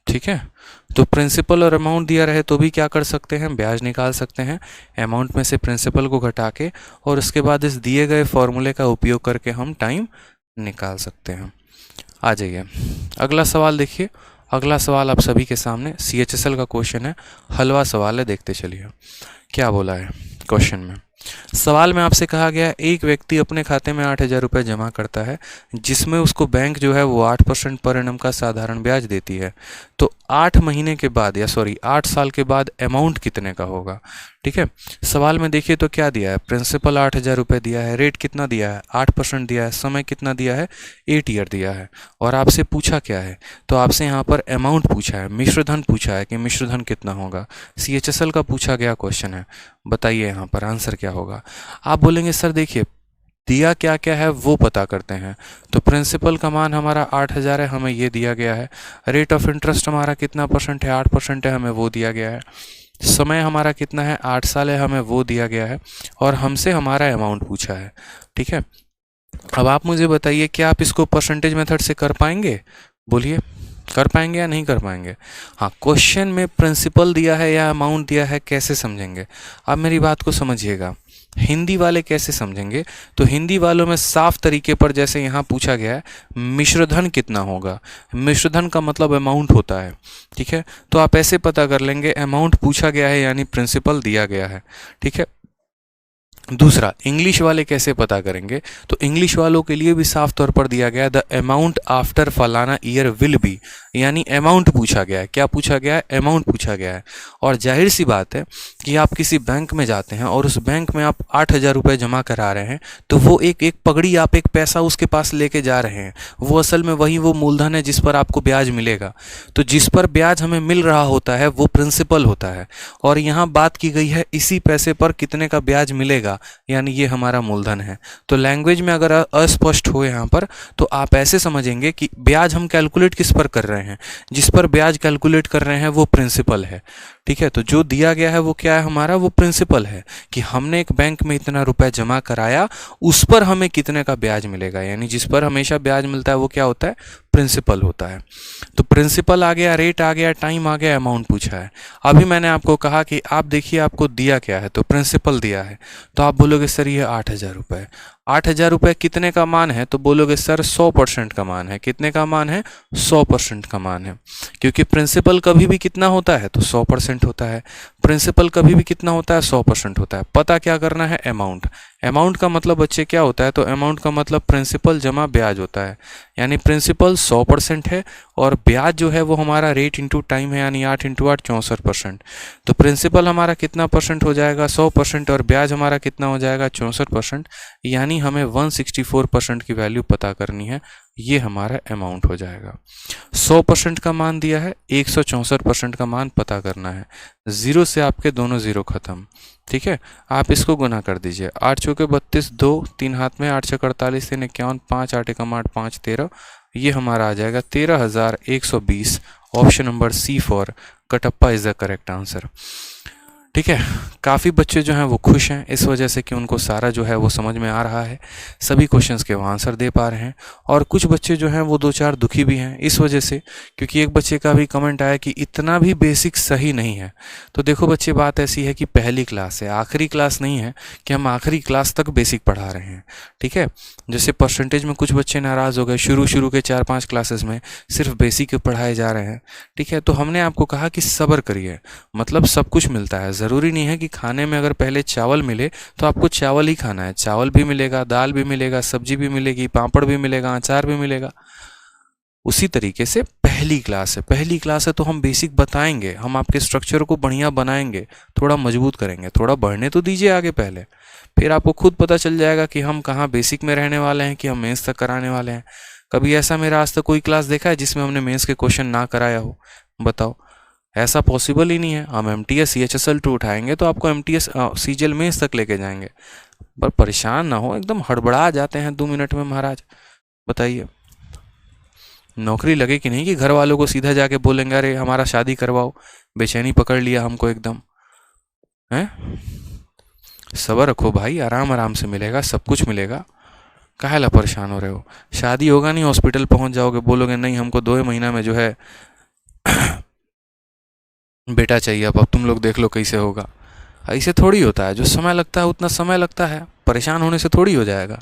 ठीक है। तो प्रिंसिपल और अमाउंट दिया रहे तो भी क्या कर सकते हैं, ब्याज निकाल सकते हैं अमाउंट में से प्रिंसिपल को घटा के, और उसके बाद इस दिए गए फॉर्मूले का उपयोग करके हम टाइम निकाल सकते हैं। आ जाइए अगला सवाल देखिए। अगला सवाल आप सभी के सामने CHSL का क्वेश्चन है, हलवा सवाल है, देखते चलिए क्या बोला है क्वेश्चन में। सवाल में आपसे कहा गया एक व्यक्ति अपने खाते में 8000 रुपये जमा करता है जिसमें उसको बैंक जो है वो 8% पर एनम का साधारण ब्याज देती है। तो 8 महीने के बाद 8 साल के बाद अमाउंट कितने का होगा, ठीक है। सवाल में देखिए तो क्या दिया है, प्रिंसिपल 8000 रुपये दिया है, रेट कितना दिया है 8% दिया है, समय कितना दिया है 8 ईयर दिया है, और आपसे पूछा क्या है, तो आपसे यहाँ पर अमाउंट पूछा है, मिश्रधन पूछा है कि मिश्रधन कितना होगा। CHSL का पूछा गया क्वेश्चन है, बताइए यहाँ पर आंसर क्या होगा। आप बोलेंगे सर देखिए दिया क्या क्या है वो पता करते हैं। तो प्रिंसिपल का मान हमारा 8000 है, हमें ये दिया गया है। रेट ऑफ इंटरेस्ट हमारा कितना परसेंट है, 8% है, हमें वो दिया गया है। समय हमारा कितना है 8 साल है, हमें वो दिया गया है, और हमसे हमारा अमाउंट पूछा है, ठीक है। अब आप मुझे बताइए क्या आप इसको परसेंटेज मेथड से कर पाएंगे, बोलिए कर पाएंगे या नहीं कर पाएंगे। हाँ, क्वेश्चन में प्रिंसिपल दिया है या अमाउंट दिया है कैसे समझेंगे। अब मेरी बात को समझिएगा, हिंदी वाले कैसे समझेंगे, तो हिंदी वालों में साफ तरीके पर जैसे यहाँ पूछा गया है मिश्रधन कितना होगा, मिश्रधन का मतलब अमाउंट होता है, ठीक है। तो आप ऐसे पता कर लेंगे अमाउंट पूछा गया है यानी प्रिंसिपल दिया गया है, ठीक है। दूसरा, इंग्लिश वाले कैसे पता करेंगे? तो इंग्लिश वालों के लिए भी साफ तौर पर दिया गया, द अमाउंट आफ्टर फलाना ईयर विल बी, यानी अमाउंट पूछा गया है। क्या पूछा गया है? अमाउंट पूछा गया है। और जाहिर सी बात है कि आप किसी बैंक में जाते हैं और उस बैंक में आप 8,000 रुपये जमा करा रहे हैं, तो वो एक एक पगड़ी, आप एक पैसा उसके पास लेके जा रहे हैं, वो असल में वही वो मूलधन है जिस पर आपको ब्याज मिलेगा। तो जिस पर ब्याज हमें मिल रहा होता है वो प्रिंसिपल होता है, और यहाँ बात की गई है इसी पैसे पर कितने का ब्याज मिलेगा, यानी ये हमारा मूलधन है। तो लैंग्वेज में अगर अस्पष्ट हो यहाँ पर, तो आप ऐसे समझेंगे कि ब्याज हम कैलकुलेट किस पर कर रहे हैं, जिस पर ब्याज कैलकुलेट कर रहे हैं वो प्रिंसिपल है। ठीक है, तो जो दिया गया है वो क्या है हमारा? वो प्रिंसिपल है कि हमने एक बैंक में इतना रुपया जमा कराया, उस पर हमें कितने का ब्याज मिलेगा, यानी जिस पर हमेशा ब्याज मिलता है वो क्या होता है? प्रिंसिपल होता है। तो प्रिंसिपल आ गया, रेट आ गया, टाइम आ गया, अमाउंट पूछा है। अभी मैंने आपको कहा कि आप देखिए आपको दिया क्या है, तो प्रिंसिपल दिया है, तो आप बोलोगे सर ये 8,000 रुपये। 8,000 रुपये कितने का मान है? तो बोलोगे सर 100% का मान है। कितने का मान है? 100% का मान है, क्योंकि प्रिंसिपल कभी भी कितना होता है? तो 100% होता है। प्रिंसिपल कभी भी कितना होता है? 100% होता है। पता क्या करना है? अमाउंट। अमाउंट का मतलब बच्चे क्या होता है? तो अमाउंट का मतलब प्रिंसिपल जमा ब्याज होता है, यानी प्रिंसिपल 100% है और ब्याज जो है वो हमारा रेट इंटू टाइम है, यानी 8 इंटू 8 64%। तो प्रिंसिपल हमारा कितना परसेंट हो जाएगा? 100%, और ब्याज हमारा कितना हो जाएगा? 64%, यानी हमें 164% की वैल्यू पता करनी है। ये हमारा अमाउंट हो जाएगा। 100% का मान दिया है, 164% का मान पता करना है। जीरो से आपके दोनों जीरो खत्म। ठीक है, आप इसको गुना कर दीजिए। 8 चौके 32, 2 3 हाथ में, 8 छः 48, 3 51, 5 8 एकम 8, 5 13, ये हमारा आ जाएगा 13,120। Option number C for Kattappa is the correct answer. ठीक है, काफ़ी बच्चे जो हैं वो खुश हैं इस वजह से कि उनको सारा जो है वो समझ में आ रहा है, सभी क्वेश्चंस के वो आंसर दे पा रहे हैं। और कुछ बच्चे जो हैं वो दो चार दुखी भी हैं इस वजह से, क्योंकि एक बच्चे का भी कमेंट आया कि इतना भी बेसिक सही नहीं है। तो देखो बच्चे, बात ऐसी है कि पहली क्लास है, आखिरी क्लास नहीं है कि हम आखिरी क्लास तक बेसिक पढ़ा रहे हैं। ठीक है, जैसे परसेंटेज में कुछ बच्चे नाराज़ हो गए, शुरू के 4-5 क्लासेस में सिर्फ बेसिक पढ़ाए जा रहे हैं। ठीक है, तो हमने आपको कहा कि सब्र करिए, मतलब सब कुछ मिलता है। ज़रूरी नहीं है कि खाने में अगर पहले चावल मिले तो आपको चावल ही खाना है। चावल भी मिलेगा, दाल भी मिलेगा, सब्जी भी मिलेगी, पापड़ भी मिलेगा, अचार भी मिलेगा। उसी तरीके से पहली क्लास है, पहली क्लास है तो हम बेसिक बताएंगे, हम आपके स्ट्रक्चर को बढ़िया बनाएंगे, थोड़ा मजबूत करेंगे। थोड़ा बढ़ने तो दीजिए आगे पहले, फिर आपको खुद पता चल जाएगा कि हम कहाँ बेसिक में रहने वाले हैं कि हम मेंस तक कराने वाले हैं। कभी ऐसा मेरा आज तक कोई क्लास देखा है जिसमें हमने मेंस के क्वेश्चन ना कराया हो? बताओ, ऐसा पॉसिबल ही नहीं है। हम MTS CHSL 2 उठाएंगे तो आपको MTS CGL मेंस तक लेके जाएंगे। पर परेशान ना हो, एकदम हड़बड़ा जाते हैं 2 मिनट में महाराज। बताइए, नौकरी लगे कि नहीं कि घर वालों को सीधा जाके बोलेंगे अरे हमारा शादी करवाओ? बेचैनी पकड़ लिया हमको एकदम, हैं? सब्र रखो भाई, आराम आराम से मिलेगा, सब कुछ मिलेगा। काहेला परेशान हो रहे हो? शादी होगा नहीं, हॉस्पिटल पहुंच जाओगे, बोलोगे नहीं हमको 2 महीना में जो है बेटा चाहिए, अब तुम लोग देख लो कैसे होगा। ऐसे थोड़ी होता है, जो समय लगता है उतना समय लगता है, परेशान होने से थोड़ी हो जाएगा।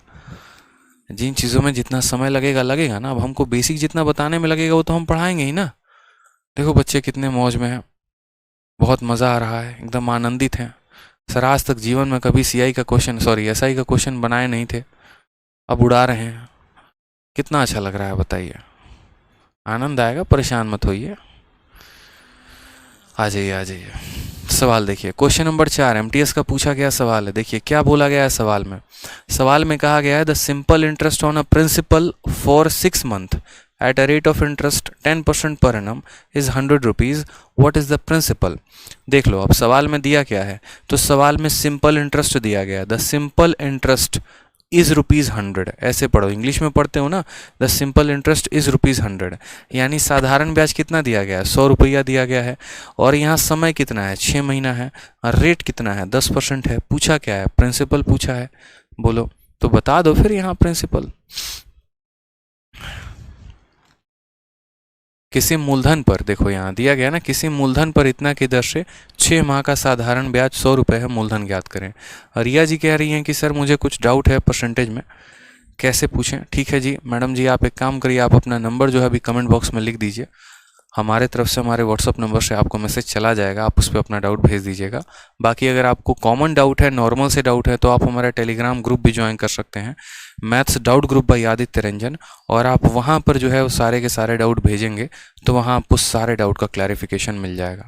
जिन चीज़ों में जितना समय लगेगा लगेगा ना। अब हमको बेसिक जितना बताने में लगेगा वो तो हम पढ़ाएंगे ही ना। देखो बच्चे कितने मौज में हैं, बहुत मज़ा आ रहा है, एकदम आनंदित हैं। सर आज तक जीवन में कभी SI का क्वेश्चन बनाए नहीं थे, अब उड़ा रहे हैं। कितना अच्छा लग रहा है बताइए, आनंद आएगा, परेशान मत होइए। आ जाइए आ जाइए। सवाल देखिए, क्वेश्चन नंबर 4 MTS का पूछा गया सवाल है। देखिए क्या बोला गया है सवाल में। सवाल में कहा गया है the simple interest on a principal for 6 month at a rate of interest 10% per annum is 100 rupees, what is the principal. देख लो अब सवाल में दिया क्या है, तो सवाल में सिंपल इंटरेस्ट दिया गया, द सिंपल इंटरेस्ट इज ₹100। ऐसे पढ़ो, इंग्लिश में पढ़ते हो ना, द सिंपल इंटरेस्ट इज ₹100, यानी साधारण ब्याज कितना दिया गया है? 100 रुपया दिया गया है। और यहाँ समय कितना है? 6 महीना है। और रेट कितना है? 10% है। पूछा क्या है? प्रिंसिपल पूछा है। बोलो तो बता दो फिर यहाँ प्रिंसिपल। किसी मूलधन पर, देखो यहाँ दिया गया ना, किसी मूलधन पर इतना की दर से 6 माह का साधारण ब्याज 100 रुपये है, मूलधन ज्ञात करें। रिया जी कह रही हैं कि सर मुझे कुछ डाउट है परसेंटेज में, कैसे पूछें? ठीक है जी मैडम जी, आप एक काम करिए, आप अपना नंबर जो है अभी कमेंट बॉक्स में लिख दीजिए, हमारे तरफ से हमारे व्हाट्सअप नंबर से आपको मैसेज चला जाएगा, आप उस पर अपना डाउट भेज दीजिएगा। बाकी अगर आपको कॉमन डाउट है, नॉर्मल से डाउट है, तो आप हमारा टेलीग्राम ग्रुप भी ज्वाइन कर सकते हैं, maths doubt group by Aditya Ranjan. और आप वहाँ पर जो है वो सारे के सारे डाउट भेजेंगे तो वहाँ आपको सारे डाउट का क्लैरिफिकेशन मिल जाएगा।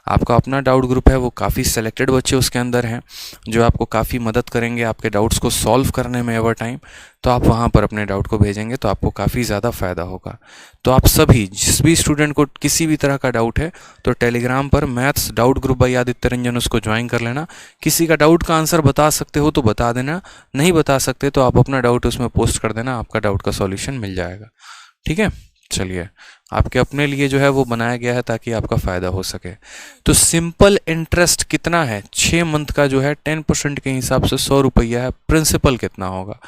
आपका अपना डाउट ग्रुप है, वो काफ़ी सेलेक्टेड बच्चे उसके अंदर हैं जो आपको काफ़ी मदद करेंगे आपके डाउट्स को सॉल्व करने में एवर टाइम। तो आप वहाँ पर अपने डाउट को भेजेंगे तो आपको काफ़ी ज़्यादा फ़ायदा होगा। तो आप सभी जिस भी स्टूडेंट को किसी भी तरह का डाउट है तो टेलीग्राम पर maths doubt group by Aditya Ranjan उसको ज्वाइन कर लेना। किसी का डाउट का आंसर बता सकते हो तो बता देना, नहीं बता सकते तो आप अपना डाउट उसमें पोस्ट कर देना, आपका डाउट का सॉल्यूशन मिल जाएगा। ठीक है, चलिए, आपके अपने लिए जो है वो बनाया गया है ताकि आपका फ़ायदा हो सके। तो सिंपल इंटरेस्ट कितना है 6 मंथ का जो है 10% के हिसाब से 100 रुपया है, प्रिंसिपल कितना होगा।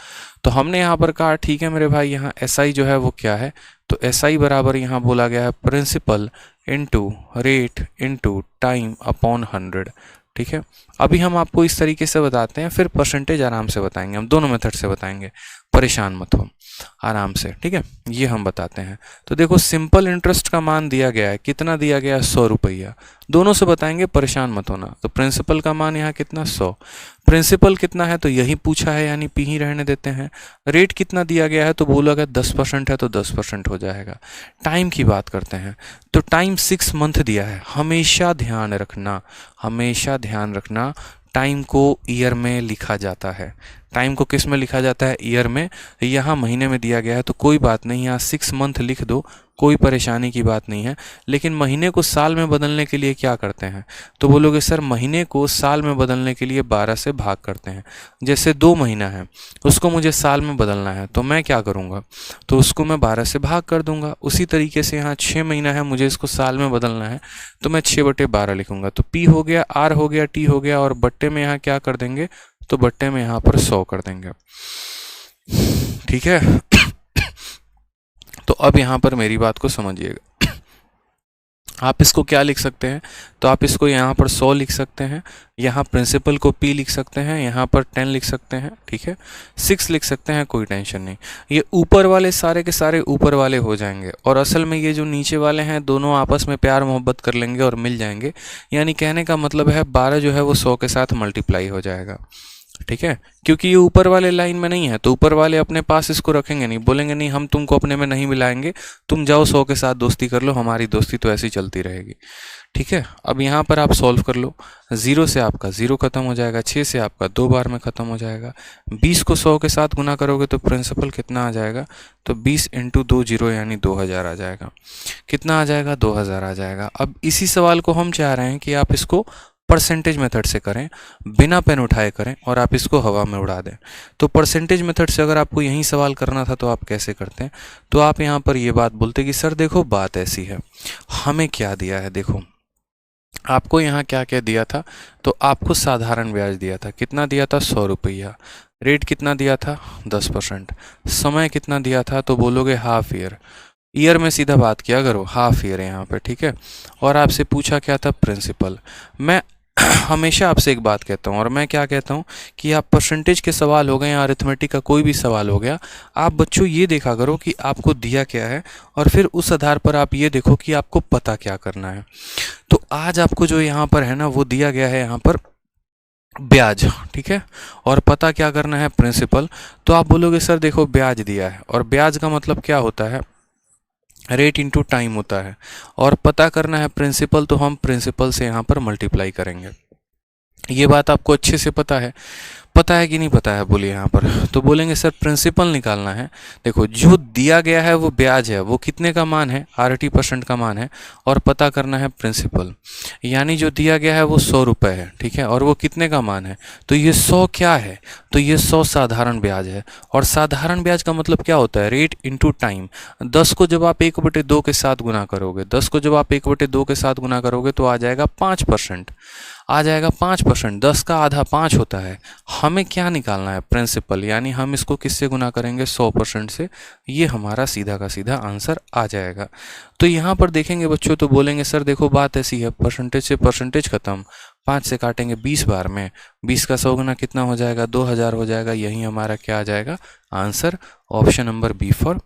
तो हमने यहाँ पर कहा ठीक है मेरे भाई, यहाँ SI जो है वो क्या है, तो SI बराबर यहाँ बोला गया है principal into rate into time upon 100। ठीक है, अभी हम आपको इस तरीके से बताते हैं, फिर परसेंटेज आराम से बताएंगे, हम दोनों मेथड से बताएंगे, परेशान मत हो, आराम से। ठीक है, ये हम बताते हैं। तो देखो सिंपल इंटरेस्ट का मान दिया गया है, कितना दिया गया है 100 रुपया, दोनों से बताएंगे, परेशान मत होना। तो प्रिंसिपल का मान यहाँ कितना 100, प्रिंसिपल कितना है तो यही पूछा है यानी पी ही रहने देते हैं। रेट कितना दिया गया है तो बोला गया 10% है तो 10% हो जाएगा। टाइम की बात करते हैं तो टाइम 6 मंथ दिया है। हमेशा ध्यान रखना, हमेशा ध्यान रखना, टाइम को ईयर में लिखा जाता है। टाइम को किस में लिखा जाता है, ईयर में। यहाँ महीने में दिया गया है तो कोई बात नहीं, यहाँ 6 मंथ लिख दो, कोई परेशानी की बात नहीं है। लेकिन महीने को साल में बदलने के लिए क्या करते हैं, तो बोलोगे सर महीने को साल में बदलने के लिए 12 से भाग करते हैं। जैसे 2 महीना है उसको मुझे साल में बदलना है तो मैं क्या करूँगा, तो उसको मैं 12 से भाग कर दूंगा। उसी तरीके से यहाँ 6 महीना है, मुझे इसको साल में बदलना है तो मैं 6/12 लिखूंगा। तो P हो गया, R हो गया, T हो गया, और बट्टे में यहाँ क्या कर देंगे, तो बट्टे में यहाँ पर 100 कर देंगे। ठीक है, तो अब यहाँ पर मेरी बात को समझिएगा। आप इसको क्या लिख सकते हैं, तो आप इसको यहाँ पर 100 लिख सकते हैं, यहाँ प्रिंसिपल को P लिख सकते हैं, यहाँ पर 10 लिख सकते हैं, ठीक है, 6 लिख सकते हैं, कोई टेंशन नहीं। ये ऊपर वाले सारे के सारे ऊपर वाले हो जाएंगे, और असल में ये जो नीचे वाले हैं दोनों आपस में प्यार मोहब्बत कर लेंगे और मिल जाएंगे। यानी कहने का मतलब है 12 जो है वो 100 के साथ मल्टीप्लाई हो जाएगा। ठीक है, क्योंकि ये ऊपर वाले लाइन में नहीं है तो ऊपर वाले अपने पास इसको रखेंगे नहीं, बोलेंगे नहीं हम तुमको अपने में नहीं मिलाएंगे, तुम जाओ 100 के साथ दोस्ती कर लो, हमारी दोस्ती तो ऐसी चलती रहेगी। ठीक है, अब यहाँ पर आप सॉल्व कर लो। 0 से आपका 0 खत्म हो जाएगा, 6 से आपका 2 बार में ख़त्म हो जाएगा। 20 को 100 के साथ गुना करोगे तो प्रिंसिपल कितना आ जाएगा, तो 20 × 2 0 यानी 2000 आ जाएगा। कितना आ जाएगा, 2000 आ जाएगा। अब इसी सवाल को हम चाह रहे हैं कि आप इसको परसेंटेज मेथड से करें, बिना पेन उठाए करें, और आप इसको हवा में उड़ा दें। तो परसेंटेज मेथड से अगर आपको यही सवाल करना था तो आप कैसे करते हैं, तो आप यहाँ पर ये बात बोलते कि सर देखो बात ऐसी है, हमें क्या दिया है, देखो आपको यहाँ क्या क्या दिया था, तो आपको साधारण ब्याज दिया था, कितना दिया था 100 रुपया, रेट कितना दिया था 10%, समय कितना दिया था तो बोलोगे हाफ ईयर, ईयर में सीधा बात किया करो, हाफ ईयर है यहाँ पे। ठीक है, और आपसे पूछा क्या था, प्रिंसिपल। मैं हमेशा आपसे एक बात कहता हूँ, और मैं क्या कहता हूँ कि आप परसेंटेज के सवाल हो गए या अरिथमेटिक का कोई भी सवाल हो गया, आप बच्चों ये देखा करो कि आपको दिया क्या है, और फिर उस आधार पर आप ये देखो कि आपको पता क्या करना है। तो आज आपको जो यहाँ पर है ना वो दिया गया है यहाँ पर ब्याज, ठीक है, और पता क्या करना है, प्रिंसिपल। तो आप बोलोगे सर देखो ब्याज दिया है, और ब्याज का मतलब क्या होता है, रेट इंटू टाइम होता है, और पता करना है प्रिंसिपल, तो हम प्रिंसिपल से यहाँ पर मल्टीप्लाई करेंगे। ये बात आपको अच्छे से पता है, पता है कि नहीं पता है, बोलिए यहाँ पर। तो बोलेंगे सर प्रिंसिपल निकालना है। देखो जो दिया गया है वो ब्याज है, वो कितने का मान है, 80% का मान है, और पता करना है प्रिंसिपल, यानी जो दिया गया है वो 100 रुपये है, ठीक है, और वो कितने का मान है, तो ये 100 क्या है, तो ये 100 साधारण ब्याज है। और साधारण ब्याज का मतलब क्या होता है, रेट इंटू टाइम। 10 को जब आप 1/2 के साथ गुना करोगे, 10 को जब आप 1/2 के साथ गुना करोगे तो आ जाएगा 5%, आ जाएगा 5%। 10 का आधा 5 होता है। हमें क्या निकालना है, प्रिंसिपल, यानी हम इसको किससे गुना करेंगे, 100% से। ये हमारा सीधा का सीधा आंसर आ जाएगा। तो यहाँ पर देखेंगे बच्चों तो बोलेंगे सर देखो बात ऐसी है, परसेंटेज से परसेंटेज खत्म, 5 से काटेंगे 20 बार में, 20 का 100 गुना कितना हो जाएगा, 2000 हो जाएगा। यही हमारा क्या आ जाएगा answer, option number B for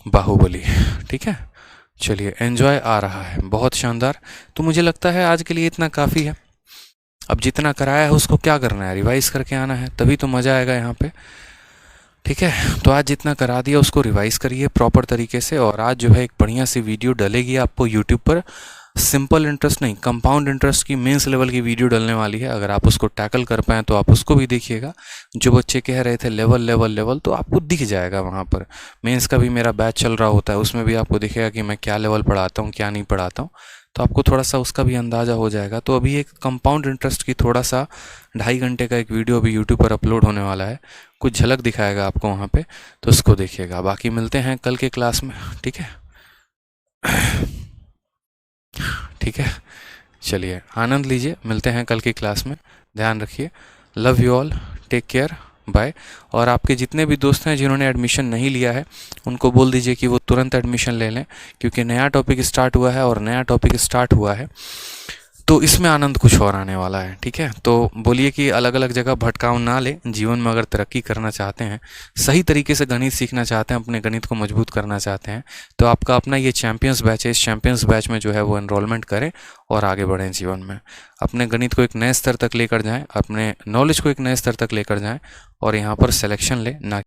Baahubali. ठीक है, चलिए, एन्जॉय आ रहा है, बहुत शानदार। तो मुझे लगता है आज के लिए इतना काफ़ी है। अब जितना कराया है उसको क्या करना है, रिवाइज़ करके आना है, तभी तो मज़ा आएगा यहाँ पे। ठीक है, तो आज जितना करा दिया उसको रिवाइज़ करिए प्रॉपर तरीके से, और आज जो है एक बढ़िया सी वीडियो डलेगी आपको यूट्यूब पर। सिंपल इंटरेस्ट नहीं, कंपाउंड इंटरेस्ट की मेंस लेवल की वीडियो डलने वाली है। अगर आप उसको टैकल कर पाएँ तो आप उसको भी देखिएगा। जो बच्चे कह रहे थे लेवल लेवल लेवल, तो आपको दिख जाएगा वहाँ पर। मेंस का भी मेरा बैच चल रहा होता है, उसमें भी आपको दिखेगा कि मैं क्या लेवल पढ़ाता हूँ, क्या नहीं पढ़ाता हूँ, तो आपको थोड़ा सा उसका भी अंदाज़ा हो जाएगा। तो अभी एक कंपाउंड इंटरेस्ट की थोड़ा सा 2.5 घंटे का एक वीडियो अभी यूट्यूब पर अपलोड होने वाला है, कुछ झलक दिखाएगा आपको वहाँ पे, तो उसको देखिएगा। बाकी मिलते हैं कल के क्लास में, ठीक है? ठीक है, चलिए आनंद लीजिए, मिलते हैं कल की क्लास में। ध्यान रखिए, love you all, take care, bye. और आपके जितने भी दोस्त हैं जिन्होंने एडमिशन नहीं लिया है, उनको बोल दीजिए कि वो तुरंत एडमिशन ले लें, क्योंकि नया टॉपिक स्टार्ट हुआ है, और नया टॉपिक स्टार्ट हुआ है तो इसमें आनंद कुछ और आने वाला है। ठीक है, तो बोलिए कि अलग अलग जगह भटकाव ना ले। जीवन में अगर तरक्की करना चाहते हैं, सही तरीके से गणित सीखना चाहते हैं, अपने गणित को मजबूत करना चाहते हैं, तो आपका अपना ये चैंपियंस बैच है। इस चैंपियंस बैच में जो है वो एनरोलमेंट करें और आगे बढ़ें जीवन में। अपने गणित को एक नए स्तर तक लेकर जाएं, अपने नॉलेज को एक नए स्तर तक लेकर जाएं, और यहाँ पर सिलेक्शन लें, ना